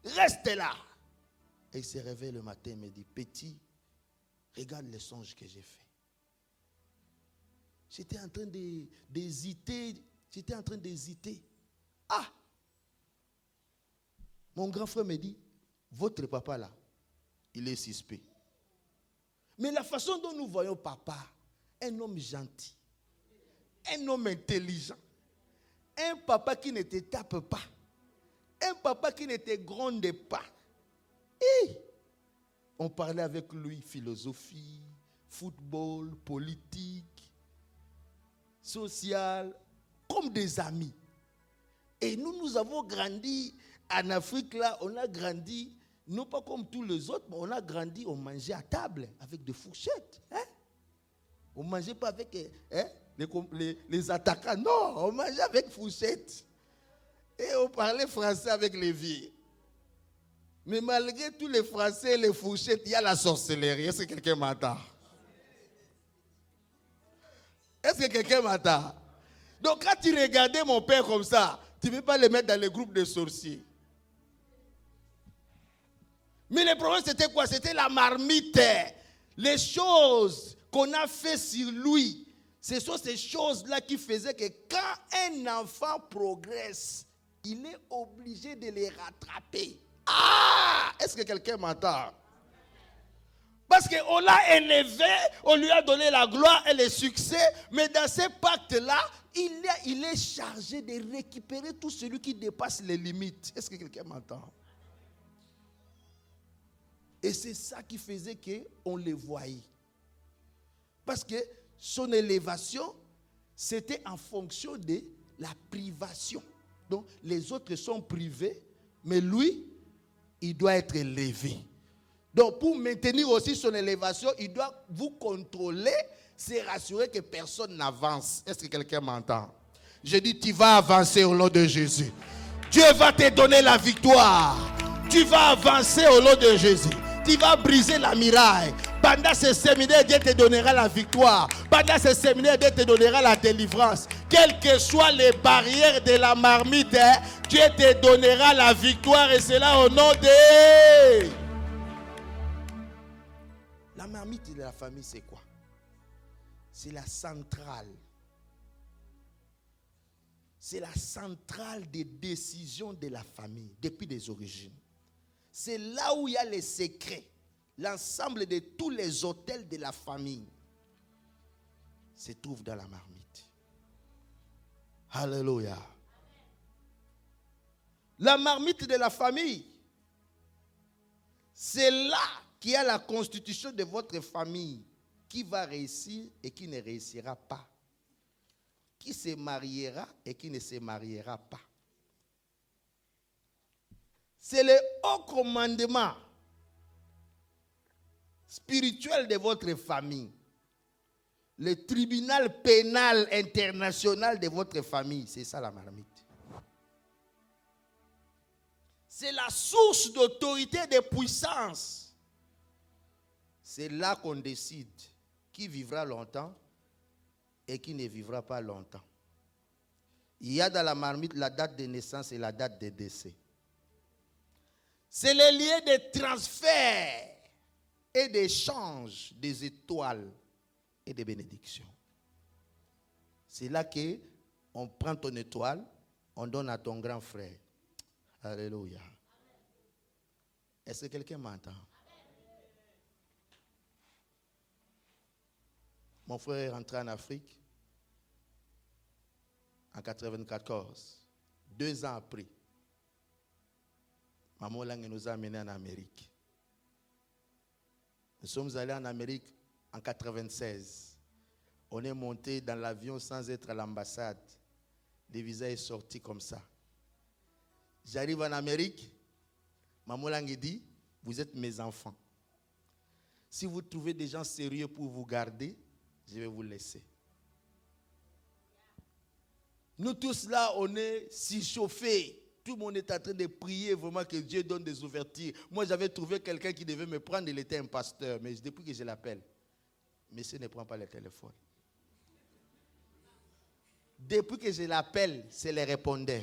restez là. Et il se réveille le matin et me dit, petit, regarde le songe que j'ai fait. J'étais en train d'hésiter. Ah! Mon grand frère me dit, votre papa là, il est suspect. Mais la façon dont nous voyons papa, un homme gentil, un homme intelligent, un papa qui ne te tape pas, un papa qui ne te gronde pas. Et on parlait avec lui philosophie, football, politique, social, comme des amis. Et nous avons grandi en Afrique là, on a grandi, non pas comme tous les autres, mais on a grandi, on mangeait à table avec des fourchettes. Hein? On ne mangeait pas avec les attaquants, non, on mangeait avec fourchettes. Et on parlait français avec les vieux. Mais malgré tous les français et les fourchettes, il y a la sorcellerie. Est-ce que quelqu'un m'entend? Est-ce que quelqu'un m'entend? Donc quand tu regardais mon père comme ça, tu ne peux pas le mettre dans le groupe de sorciers. Mais le problème c'était quoi? C'était la marmite. Les choses qu'on a fait sur lui, ce sont ces choses-là qui faisaient que quand un enfant progresse, il est obligé de les rattraper. Ah! Est-ce que quelqu'un m'entend? Parce qu'on l'a élevé, on lui a donné la gloire et le succès, mais dans ces pactes-là, il est chargé de récupérer tout celui qui dépasse les limites. Est-ce que quelqu'un m'entend? Et c'est ça qui faisait qu'on les voyait. Parce que son élévation, c'était en fonction de la privation. Donc, les autres sont privés, mais lui, il doit être élevé. Donc, pour maintenir aussi son élévation, il doit vous contrôler, c'est rassurer que personne n'avance. Est-ce que quelqu'un m'entend? Je dis, tu vas avancer au nom de Jésus. Dieu va te donner la victoire. Tu vas avancer au nom de Jésus. Tu vas briser la muraille. Pendant ce séminaire, Dieu te donnera la victoire. Pendant ce séminaire, Dieu te donnera la délivrance. Quelles que soient les barrières de la marmite, Dieu te donnera la victoire et c'est là au nom de... La marmite de la famille, c'est quoi? C'est la centrale. C'est la centrale des décisions de la famille depuis les origines. C'est là où il y a les secrets. L'ensemble de tous les hôtels de la famille se trouve dans la marmite. Alléluia. La marmite de la famille, c'est là qu'il y a la constitution de votre famille. Qui va réussir et qui ne réussira pas. Qui se mariera et qui ne se mariera pas. C'est le haut commandement spirituel de votre famille. Le tribunal pénal international de votre famille. C'est ça la marmite. C'est la source d'autorité et de puissance. C'est là qu'on décide qui vivra longtemps et qui ne vivra pas longtemps. Il y a dans la marmite la date de naissance et la date de décès. C'est le lien de transfert et d'échange des étoiles et des bénédictions. C'est là qu'on prend ton étoile, on donne à ton grand frère. Alléluia. Est-ce que quelqu'un m'entend? Mon frère est rentré en Afrique en 1994. 2 ans après. Maman Lang nous a amenés en Amérique. Nous sommes allés en Amérique en 1996. On est monté dans l'avion sans être à l'ambassade. Le visa est sorti comme ça. J'arrive en Amérique. Maman Lang dit, vous êtes mes enfants. Si vous trouvez des gens sérieux pour vous garder, je vais vous laisser. Nous tous là, on est si chauffés. Tout le monde est en train de prier vraiment que Dieu donne des ouvertures. Moi, j'avais trouvé quelqu'un qui devait me prendre. Il était un pasteur. Mais depuis que je l'appelle, monsieur ne prend pas le téléphone. Depuis que je l'appelle, c'est les répondeurs.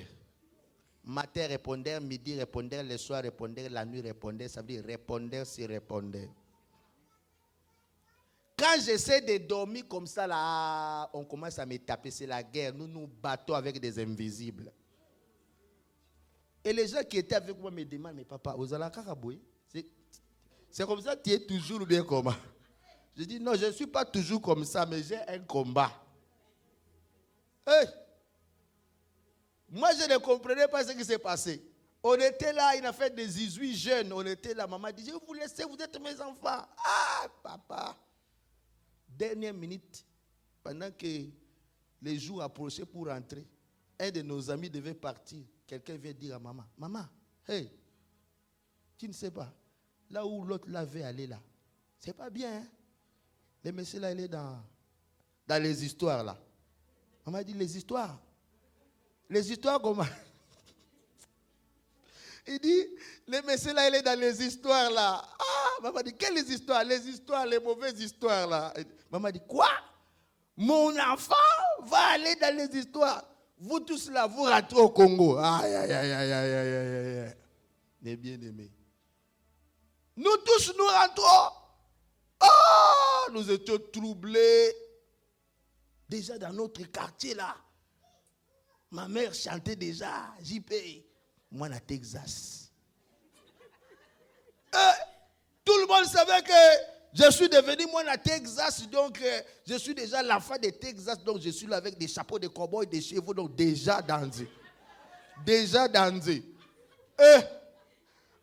Matin répondeur, midi répondeur, le soir répondeur, la nuit répondeur. Ça veut dire répondeur sur répondeur. Quand j'essaie de dormir comme ça, là, on commence à me taper. C'est la guerre. Nous nous battons avec des invisibles. Et les gens qui étaient avec moi me demandent, mais papa, vous allez à Karaboué? C'est comme ça que tu es toujours bien comment? Je dis, non, je ne suis pas toujours comme ça, mais j'ai un combat. Hey! Moi, je ne comprenais pas ce qui s'est passé. On était là, il a fait des 18 jeunes. On était là, maman dit, je vais vous laisser, vous êtes mes enfants. Ah, papa. Dernière minute, pendant que les jours approchaient pour rentrer, un de nos amis devait partir. Quelqu'un vient dire à maman, maman, hey, tu ne sais pas, là où l'autre l'avait allé là, c'est pas bien. Hein? Le monsieur là, il est dans les histoires là. Maman dit, les histoires? Les histoires comment? Il dit, le monsieur là, il est dans les histoires là. Ah, maman dit, quelles histoires? Les histoires, les mauvaises histoires là. Maman dit, quoi? Mon enfant va aller dans les histoires. Vous tous là, vous rentrez au Congo. Aïe, aïe, aïe, aïe, aïe, aïe, aïe, aïe. Les bien-aimés. Nous tous, nous rentrons. Oh, nous étions troublés. Déjà dans notre quartier là. Ma mère chantait déjà, JP. Moi, à Texas. Tout le monde savait que je suis devenu moi à Texas, donc je suis déjà l'enfant de Texas, donc je suis là avec des chapeaux de cow-boy, des chevaux, donc déjà dansé. Déjà dansé.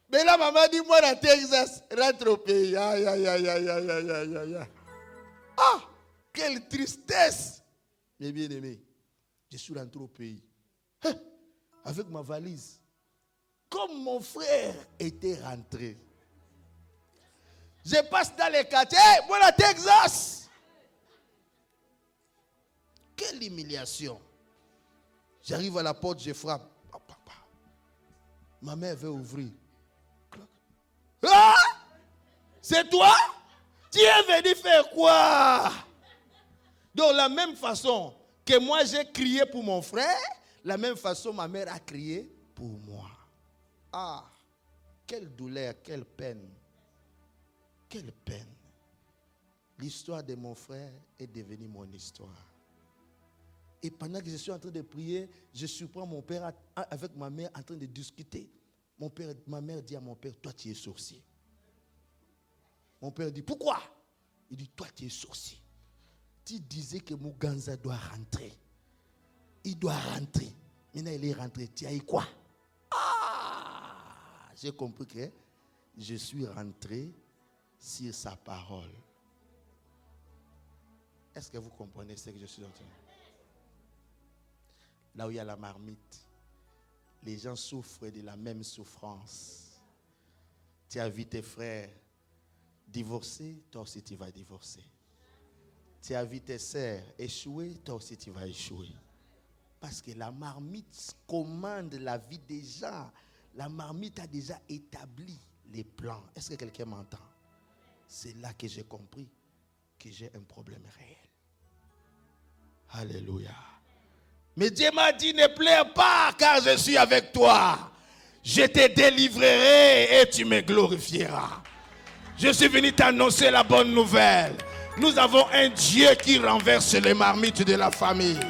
Mais là, maman dit, moi à Texas, rentre au pays. Aïe, aïe, aïe, aïe, aïe, aïe, aïe, aïe, aïe. Ah, quelle tristesse. Mes bien-aimés, je suis rentré au pays. Avec ma valise. Comme mon frère était rentré. Je passe dans les quartiers. Hey, moi à Texas. Quelle humiliation. J'arrive à la porte, je frappe. Ma mère veut ouvrir. Ah! C'est toi? Tu es venu faire quoi? Donc la même façon que moi j'ai crié pour mon frère, la même façon ma mère a crié pour moi. Ah, quelle douleur, quelle peine. Quelle peine. L'histoire de mon frère est devenue mon histoire. Et pendant que je suis en train de prier, je surprends mon père avec ma mère en train de discuter. Ma mère dit à mon père, toi tu es sorcier. Mon père dit, pourquoi? Il dit, toi tu es sorcier. Tu disais que Muganza doit rentrer. Il doit rentrer. Maintenant il est rentré. Tu as eu quoi? Ah! J'ai compris que je suis rentré sur sa parole. Est-ce que vous comprenez ce que je suis en train de dire? Là où il y a la marmite, les gens souffrent de la même souffrance. Tu as vu tes frères divorcer, toi aussi tu vas divorcer. Tu as vu tes sœurs échouer, toi aussi tu vas échouer. Parce que la marmite commande la vie des gens. La marmite a déjà établi les plans. Est-ce que quelqu'un m'entend? C'est là que j'ai compris que j'ai un problème réel. Alléluia. Mais Dieu m'a dit, ne pleure pas car je suis avec toi. Je te délivrerai et tu me glorifieras. Je suis venu t'annoncer la bonne nouvelle. Nous avons un Dieu qui renverse les marmites de la famille.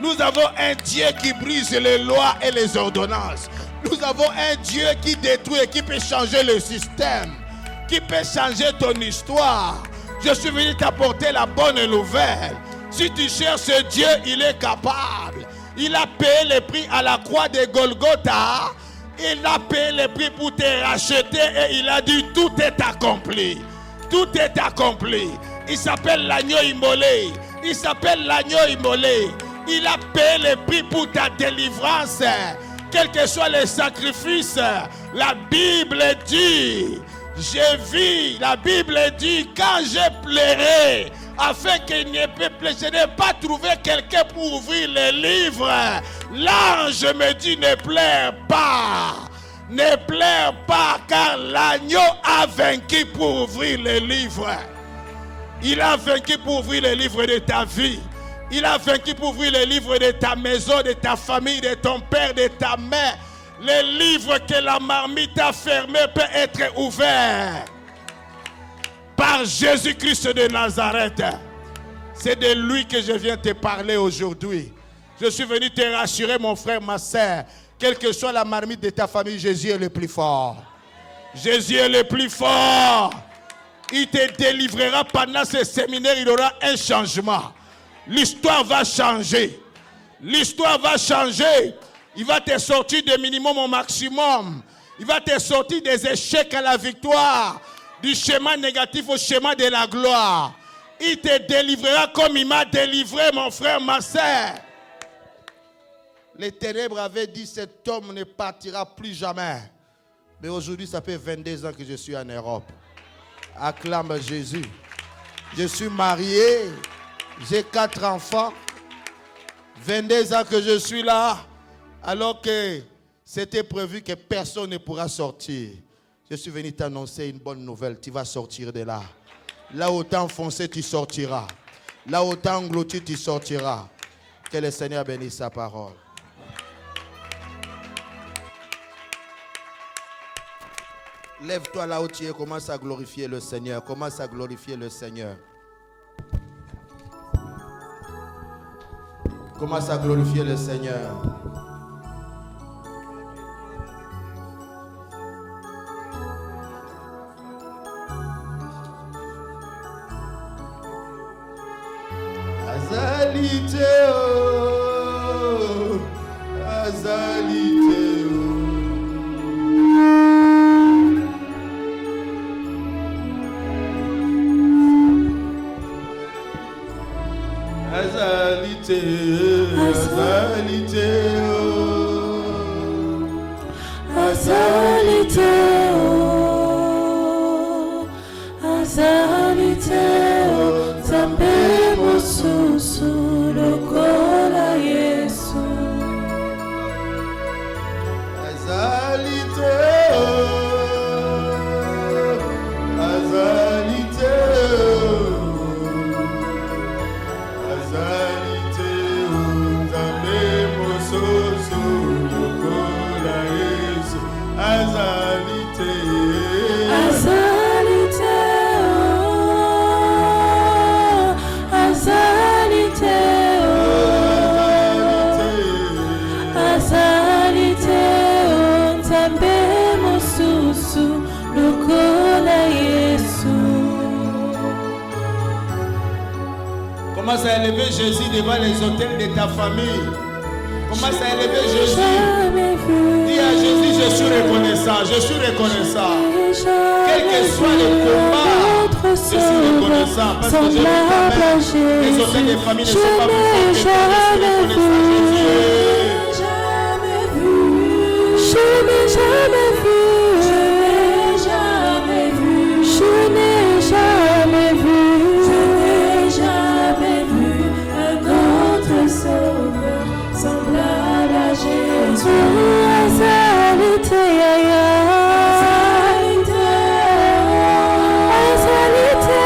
Nous avons un Dieu qui brise les lois et les ordonnances. Nous avons un Dieu qui détruit et qui peut changer le système. Qui peut changer ton histoire. Je suis venu t'apporter la bonne nouvelle. Si tu cherches Dieu, il est capable. Il a payé le prix à la croix de Golgotha. Il a payé le prix pour te racheter et il a dit tout est accompli. Tout est accompli. Il s'appelle l'agneau immolé. Il s'appelle l'agneau immolé. Il a payé le prix pour ta délivrance. Quels que soient les sacrifices, la Bible dit, la Bible dit, quand je pleurais, afin qu'il n'y ait pas, je n'ai pas trouvé quelqu'un pour ouvrir les livres. L'ange me dit, ne pleure pas. Ne pleure pas, car l'agneau a vaincu pour ouvrir les livres. Il a vaincu pour ouvrir les livres de ta vie. Il a vaincu pour ouvrir les livres de ta maison, de ta famille, de ton père, de ta mère. Les livres que la marmite a fermés peuvent être ouverts par Jésus-Christ de Nazareth. C'est de lui que je viens te parler aujourd'hui. Je suis venu te rassurer, mon frère, ma soeur. Quelle que soit la marmite de ta famille, Jésus est le plus fort. Jésus est le plus fort. Il te délivrera pendant ce séminaire. Il aura un changement. L'histoire va changer. L'histoire va changer. Il va te sortir des minimum au maximum. Il va te sortir des échecs à la victoire. Du schéma négatif au schéma de la gloire. Il te délivrera comme il m'a délivré, mon frère, ma soeur. Les ténèbres avaient dit cet homme ne partira plus jamais. Mais aujourd'hui, ça fait 22 ans que je suis en Europe. Acclame Jésus. Je suis marié. J'ai 4 enfants. 22 ans que je suis là. Alors que c'était prévu que personne ne pourra sortir. Je suis venu t'annoncer une bonne nouvelle. Tu vas sortir de là. Là où t'as enfoncé, tu sortiras. Là où t'as englouti, tu sortiras. Que le Seigneur bénisse sa parole. Lève-toi là où tu es, commence à glorifier le Seigneur. Commence à glorifier le Seigneur. Commence à glorifier le Seigneur. Azalité, oh, Azalité, oh. Azalité, Azalité, oh. Azalité, oh. Azalité, oh. Zambe mosusu lokola Yesu. Azalité, oh. Azalité, oh. Azalité, oh. Zambe mosusu lokola Yesu. Azalité, Azalité, oh. Azalité, oh. Azalité, oh. Nzambe mosusu lokola Yesu. commence à élever Jésus devant les autels de ta famille. Commence à élever Jésus. Dis à Jésus, je suis reconnaissant, je suis reconnaissant. Quel que soit le combat, je suis reconnaissant parce que je veux ta main. Les autels des familles ne sont pas plus forts que toi. Je suis reconnaissant, Jésus. Je n'ai jamais vu, je n'ai jamais vu, je n'ai jamais vu, je n'ai jamais vu un autre sauveur semblable à Jésus. Azalité, azalité, azalité,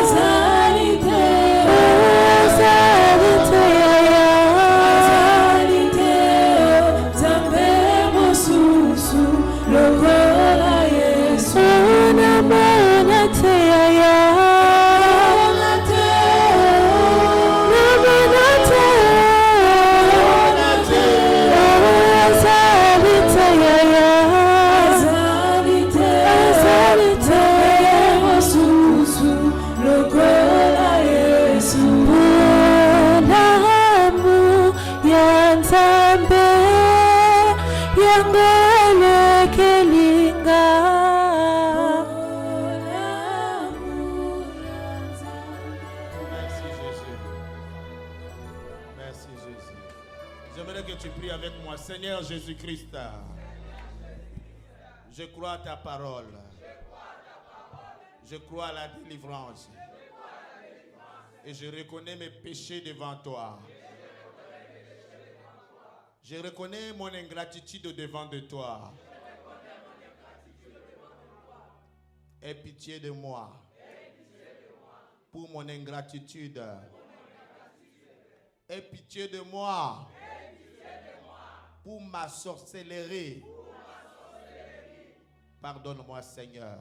azalité, azalité, Zambe mosusu voudrais que tu pries avec moi. Seigneur Jésus-Christ, je crois à ta parole. Je crois à la délivrance. Et je reconnais mes péchés devant toi. Je reconnais mon ingratitude devant de toi. Aie pitié de moi pour mon ingratitude. Aie pitié de moi pour ma sorcellerie. Pardonne-moi, Seigneur.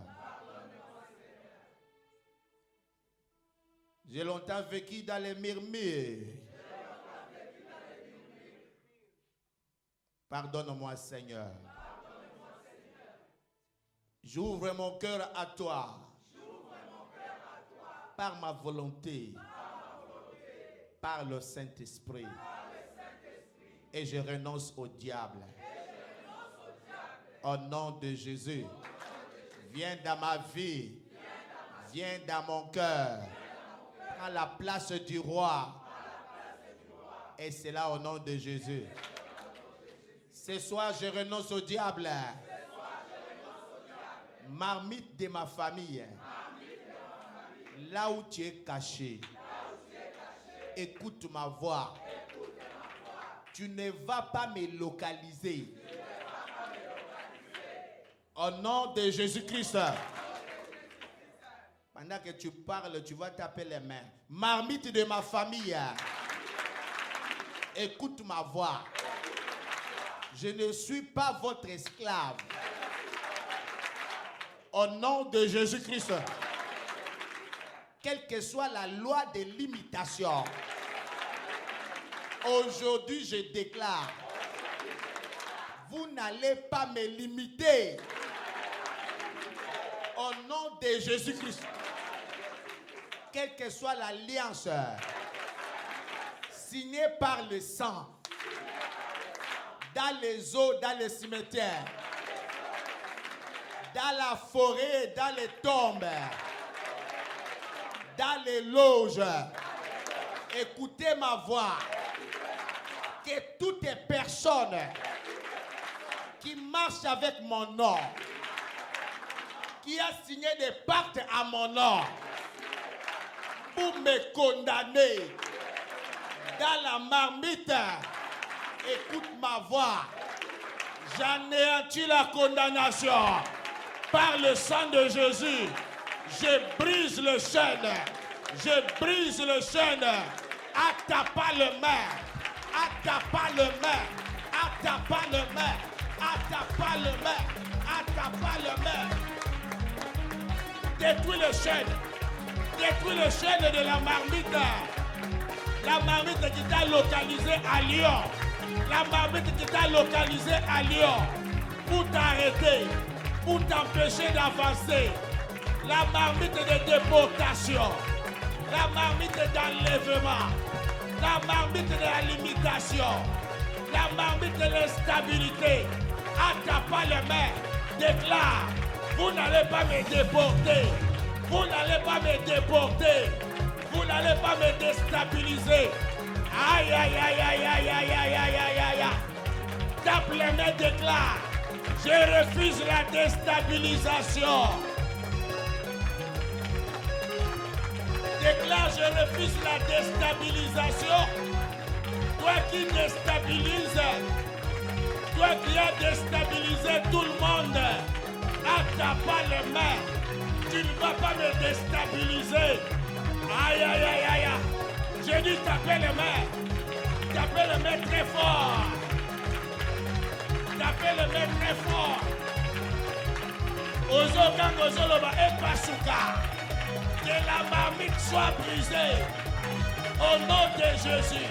J'ai longtemps vécu dans les murmures. Pardonne-moi, Seigneur. J'ouvre mon cœur à toi. Par ma volonté. Par le Saint-Esprit. Et je renonce au diable. Au nom de Jésus. Viens dans ma vie. Viens dans mon cœur. Prends la place du roi. Et c'est là au nom de Jésus. Ce soir, je renonce au diable. Marmite de ma famille. Là où tu es caché. Écoute ma voix. Tu ne vas pas me localiser. Au nom de Jésus-Christ. Pendant que tu parles, tu vas taper les mains. Marmite de ma famille. Écoute ma voix. Je ne suis pas votre esclave. Au nom de Jésus-Christ. Quelle que soit la loi de l'imitation. Aujourd'hui, je déclare. Vous n'allez pas me limiter. Au nom de Jésus-Christ. Quelle que soit l'alliance signée par le sang, dans les eaux, dans les cimetières, dans la forêt, dans les tombes, dans les loges, écoutez ma voix. Que toutes les personnes qui marchent avec mon nom, qui a signé des pactes à mon nom, pour me condamner dans la marmite, écoute ma voix. J'anéantis la condamnation par le sang de Jésus. Je brise le chêne. Je brise le chêne. Attaque pas le main. Attaque pas le main. Attaque pas le main. Attaque pas le main. Attaque pas le main. Détruis le chêne. Détruis le chêne de la marmite. La marmite qui t'a localisé à Lyon. La marmite qui t'a localisé à Lyon. Pour t'arrêter. Pour t'empêcher d'avancer. La marmite de déportation. La marmite d'enlèvement. La marmite de la limitation. La marmite de l'instabilité. Attaque pas les mains. Déclare. Vous n'allez pas me déporter. Vous n'allez pas me déporter. Vous n'allez pas me déstabiliser. Aïe, aïe, aïe, aïe, aïe, aïe, aïe, aïe, aïe, aïe. Tape les mains, déclare. Je refuse la déstabilisation. Déclare, je refuse la déstabilisation. Toi qui déstabilises, toi qui as déstabilisé tout le monde, attaque pas les mains. Tu ne vas pas me déstabiliser. Aïe, aïe, aïe, aïe. J'ai dit taper les mains. Taper les mains très fort. Taper les mains très fort. Ozo quand Ozo loba et pasuka. Que la marmite soit brisée. Au nom de Jésus.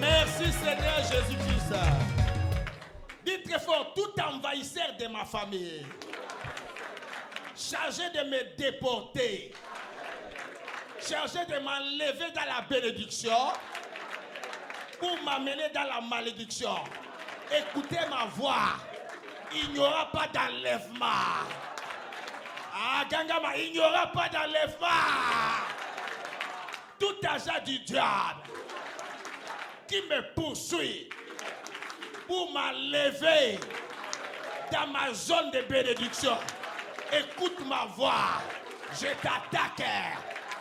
Merci Seigneur Jésus-Christ. Dites très fort, tout envahisseur de ma famille, chargé de me déporter, cherchait de m'enlever dans la bénédiction pour m'amener dans la malédiction. Écoutez ma voix. Il n'y aura pas d'enlèvement. Ah, Gangama, il n'y aura pas d'enlèvement. Tout agent du diable qui me poursuit pour m'enlever dans ma zone de bénédiction. Écoute ma voix. Je t'attaque.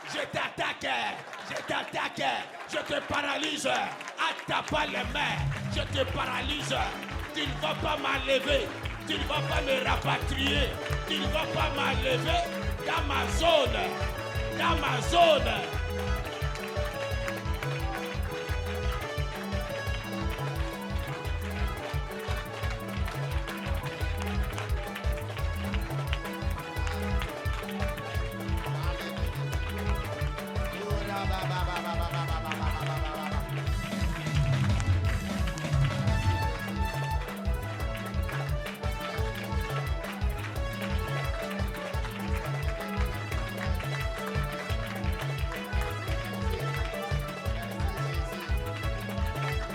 Je t'attaque. Je t'attaque. Je te paralyse. Attaque pas les mains. Je te paralyse. Tu ne vas pas m'enlever. Tu ne vas pas me rapatrier. Tu ne vas pas m'enlever dans ma zone. Dans ma zone.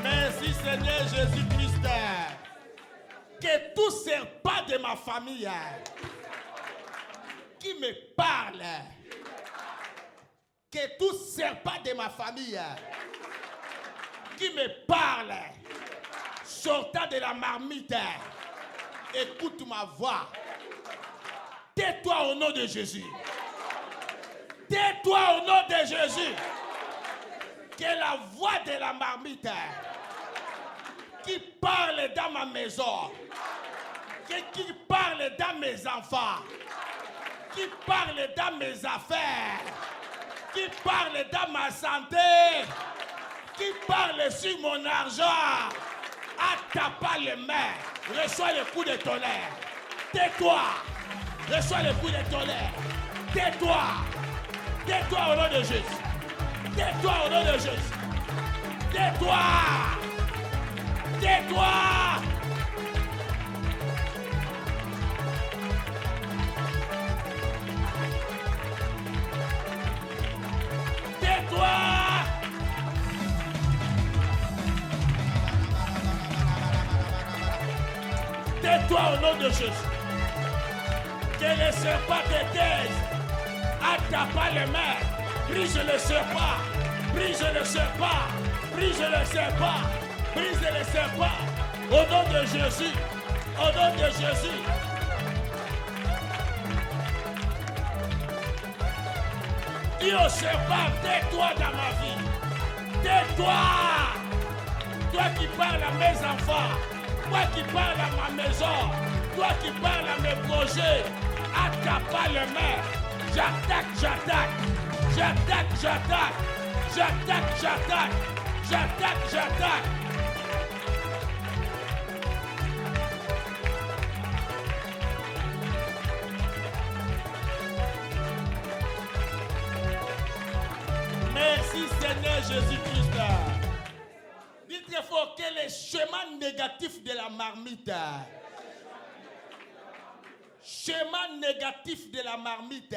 Merci Seigneur Jésus-Christ. Que tout serpent de ma famille qui me parle, que tout serpent de ma famille qui me parle, sortant de la marmite, écoute ma voix. Tais-toi au nom de Jésus. Tais-toi au nom de Jésus. Que la voix de la marmite qui parle dans ma maison, qui parle dans mes enfants, qui parle dans mes affaires, qui parle dans ma santé, qui parle sur mon argent, attaque pas les mains, reçois le coup de tonnerre. Tais-toi, reçois le coup de tonnerre. Tais-toi, tais-toi au nom de Jésus. Tais-toi au nom de Jésus. Tais-toi. Tais-toi. Tais-toi. Tais-toi au nom de Jésus. Que le serpent te taise. Attaque pas les mains. Brise le serpent. Brise le serpent. Brise le serpent. Brise le serpent. Au nom de Jésus. Au nom de Jésus. Dis au serpent, tais-toi dans ma vie. Tais-toi. Toi qui parles à mes enfants. Toi qui parles à ma maison. Toi qui parles à mes projets. Attaque pas les mains. J'attaque, j'attaque. J'attaque, j'attaque. J'attaque, j'attaque. J'attaque, j'attaque. Merci Seigneur Jésus-Christ. Dites très fort quel est le chemin négatif de la marmite. Chemin négatif de la marmite.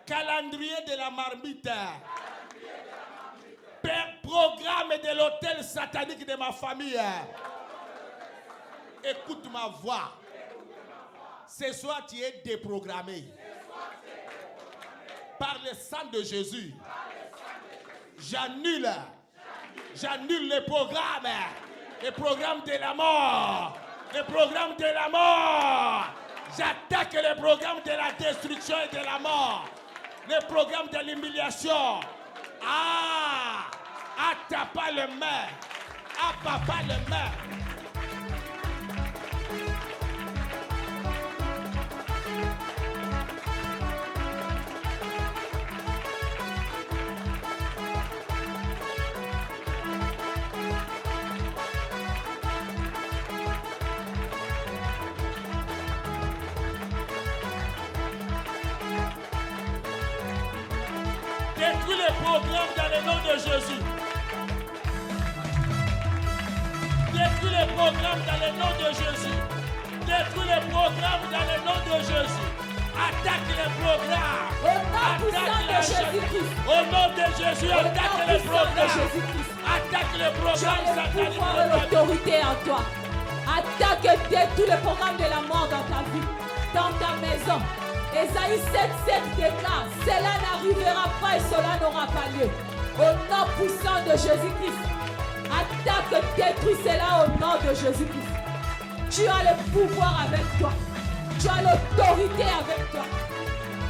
Calendrier de la marmite. Père, programme de l'hôtel satanique de ma famille. Écoute ma voix. Ce soir, tu es déprogrammé. Par le sang de Jésus. J'annule les programmes. Les programmes de la mort. Les programmes de la mort. J'attaque les programmes de la destruction et de la mort. Les programmes de l'humiliation. Ah! Attaque pas les mains. Attaque pas les mains. Détruis les programmes dans le nom de Jésus. Détruis les programmes dans le nom de Jésus. Détruis les programmes dans le nom de Jésus. Attaque les programmes. Au nom puissant de Jésus-Christ. Au nom de Jésus, Au attaque nom les puissant de programmes. Jésus-Christ. Attaque les Tu programmes as le sataniques. pouvoir et l'autorité en toi. Attaque tous les programmes de la mort dans ta vie, dans ta maison. Ésaïe 7,7 déclare, cela n'arrivera pas et cela n'aura pas lieu. Au nom puissant de Jésus-Christ, attaque, détruis cela au nom de Jésus-Christ. Tu as le pouvoir avec toi. Tu as l'autorité avec toi.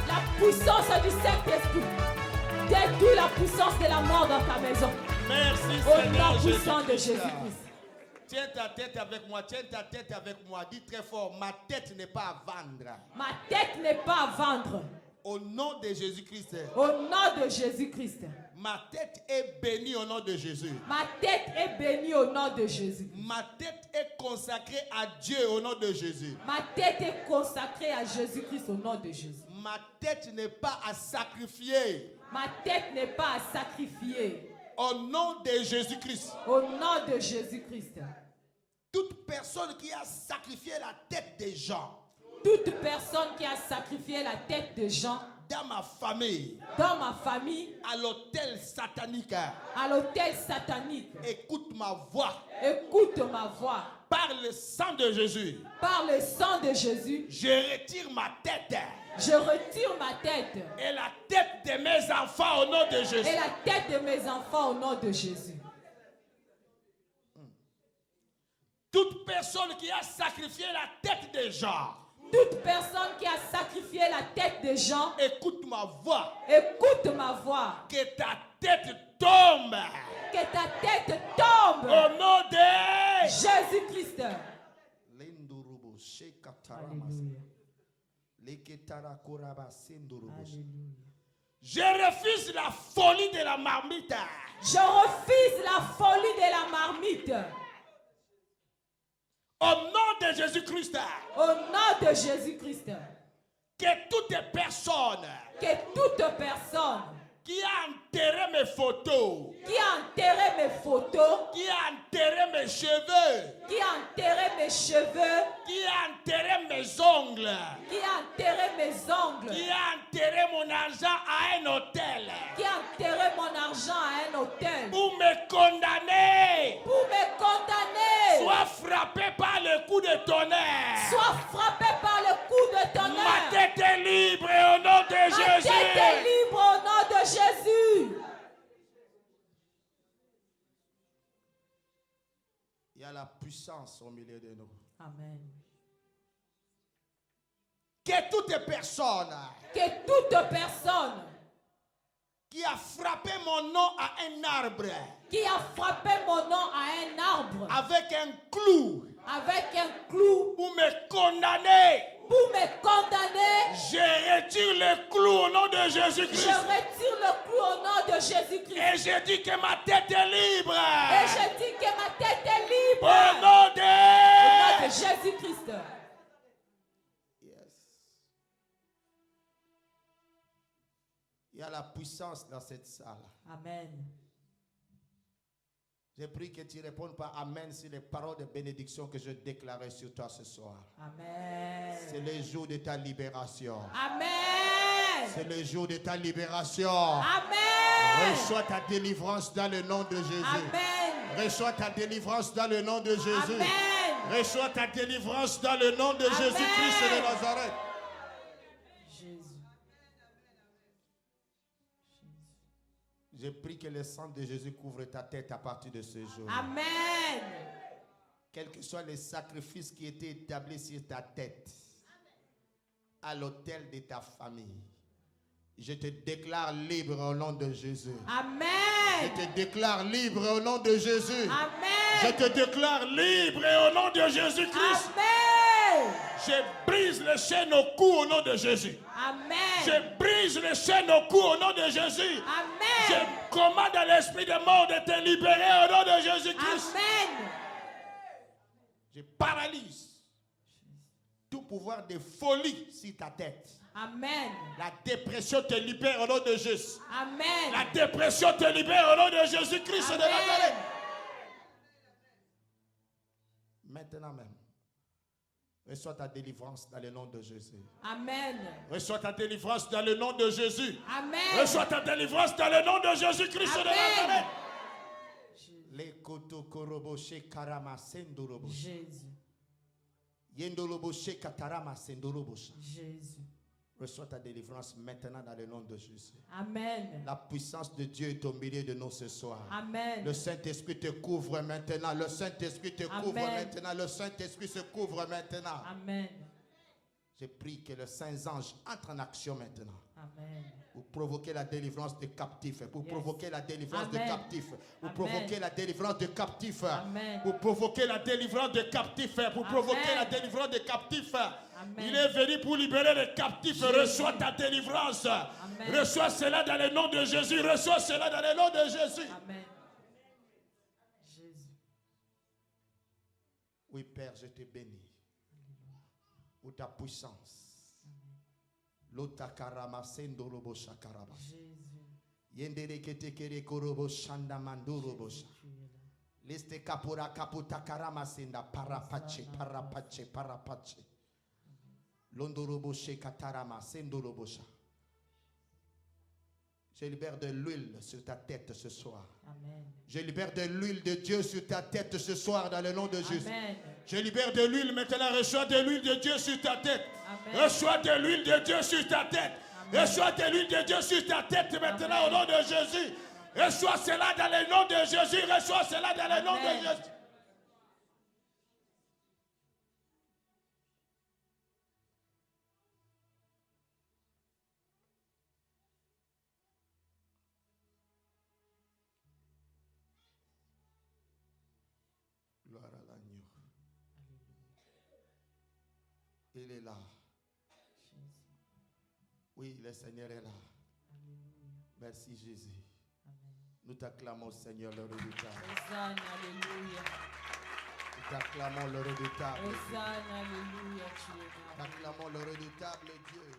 La puissance du Saint-Esprit. Détruis la puissance de la mort dans ta maison. Merci Au Seigneur nom puissant de Jésus-Christ. Jésus-Christ. Tiens ta tête avec moi, tiens ta tête avec moi. Dis très fort, ma tête n'est pas à vendre. Ma tête n'est pas à vendre. Au nom de Jésus-Christ, Au nom de Jésus-Christ. ma tête est bénie au nom de Jésus. Ma tête est bénie au nom de Jésus. Ma tête est consacrée à Dieu au nom de Jésus. Ma tête est consacrée à Jésus-Christ au nom de Jésus. Ma tête n'est pas à sacrifier. Ma tête n'est pas à sacrifier. Au nom de Jésus-Christ. Au nom de Jésus-Christ. Toute personne qui a sacrifié la tête des gens Toute personne qui a sacrifié la tête de gens dans ma famille, dans ma famille, à l'autel satanique, à l'autel satanique, écoute ma voix. écoute ma voix. Par le sang de Jésus, Par le sang de Jésus, je retire ma tête je retire ma tête et la tête de mes enfants au nom de Jésus. et la tête de mes enfants au nom de Jésus. Toute personne qui a sacrifié la tête des gens, Toute personne qui a sacrifié la tête des gens, écoute ma voix. écoute ma voix. Que ta tête tombe Que ta tête tombe. au nom de Jésus-Christ. Je refuse la folie de la marmite. Je refuse la folie de la marmite. Au nom de Jésus-Christ, Au nom de Jésus-Christ. que toute personne Que toute personne qui a enterré mes photos, qui a enterré mes photos, qui a enterré mes cheveux, qui a enterré mes cheveux, qui a enterré mes ongles, qui a enterré mes ongles, qui a enterré mon argent à un hôtel, qui a enterré mon argent à un hôtel, pour me condamner, pour me condamner, soit frappé par le coup de tonnerre. soit frappé par le coup de Ma tonnerre. tête est libre au nom de Ma Jésus. tête est libre au nom de Jésus. Il y a la puissance au milieu de nous. Amen. Que toute personne Que toute personne qui a frappé mon nom à un arbre qui a frappé mon nom à un arbre avec un clou avec un clou pour me condamner, pour me condamner, je retire le clou au nom de je Jésus-Christ. retire le clou au nom de Jésus-Christ. Et je dis que ma tête est libre. Et je dis que ma tête est libre. Au nom Au nom de de... Jésus-Christ. Il y a la puissance dans cette salle. Amen. Je prie que tu ne répondes pas Amen sur les paroles de bénédiction que je déclarais sur toi ce soir. Amen. C'est le jour de ta libération. Amen. C'est le jour de ta libération. Amen. Reçois ta délivrance dans le nom de Jésus. Amen. Reçois ta délivrance dans le nom de Jésus. Amen. Reçois ta délivrance dans le nom de Amen. Jésus-Christ de Nazareth. Jésus. Je prie que le sang de Jésus couvre ta tête à partir de ce jour. Amen. Quels que soient les sacrifices qui étaient établis sur ta tête, à l'autel de ta famille, je te déclare libre au nom de Jésus. Amen. Je te déclare libre au nom de Jésus. Je Amen. te déclare libre au nom de Jésus-Christ. Amen. Je brise les chaînes au cou au nom de Jésus. Amen. Je brise les chaînes au cou au nom de Jésus. Je Amen. commande à l'esprit de mort de te libérer au nom de Jésus-Christ. Amen. Je paralyse tout pouvoir de folie sur ta tête. Amen. La dépression te libère au nom de Jésus. Amen. La dépression te libère au nom de Jésus-Christ de Nazareth. Maintenant même, Reçois ta délivrance dans le nom de Jésus. Amen. Reçois ta délivrance dans le nom de Jésus. Amen. Reçois ta délivrance dans le nom de Jésus-Christ de Nazareth. Les koto korobo she karama sendorobo. Jésus. Yendolobo she katarama sendorobo. Jésus. Reçois ta délivrance maintenant dans le nom de Jésus. Amen. La puissance de Dieu est au milieu de nous ce soir. Amen. Le Saint-Esprit te couvre maintenant. Le Saint-Esprit te couvre maintenant. Le Saint-Esprit se couvre maintenant. Amen. Je prie que le Saint-Ange entre en action maintenant. Amen. Pour provoquer la délivrance des captifs. Pour provoquer la délivrance Amen. des captifs. Pour Amen. provoquer la délivrance des captifs. Amen. Pour provoquer la délivrance des captifs. Pour provoquer la délivrance des captifs. Amen. Il est venu pour libérer les captifs. Jésus. Reçois ta délivrance. Amen. Reçois cela dans le nom de Jésus. Reçois cela dans le nom de Jésus. Amen. Jésus. Oui, Père, je te bénis pour ta puissance. Lotakarama sendorobo shakaraba. Jésus. Yendere ketekere korobo shanda mandorobo sha. Leste kapura kaputa karama senda parapache parapache parapache. Londorobo she katarama sendorobo sha. Je libère de l'huile sur ta tête ce soir. Amen. Je libère de l'huile de Dieu sur ta tête ce soir dans le nom de Jésus. Amen. Je libère de l'huile maintenant. Reçois de l'huile de Dieu sur ta tête. Amen. Reçois de l'huile de Dieu sur ta tête. Amen. Reçois de l'huile de Dieu sur ta tête maintenant Amen. au nom de Jésus. Reçois cela dans le nom de Jésus. Reçois cela dans le nom Amen. de Jésus. Gloire à l'agneau. Il est là. Oui, le Seigneur est là. Merci Jésus. Nous t'acclamons Seigneur le redoutable. Hosanna, alléluia. Nous t'acclamons le redoutable. Hosanna, alléluia, tu es là. Nous t'acclamons le redoutable Dieu.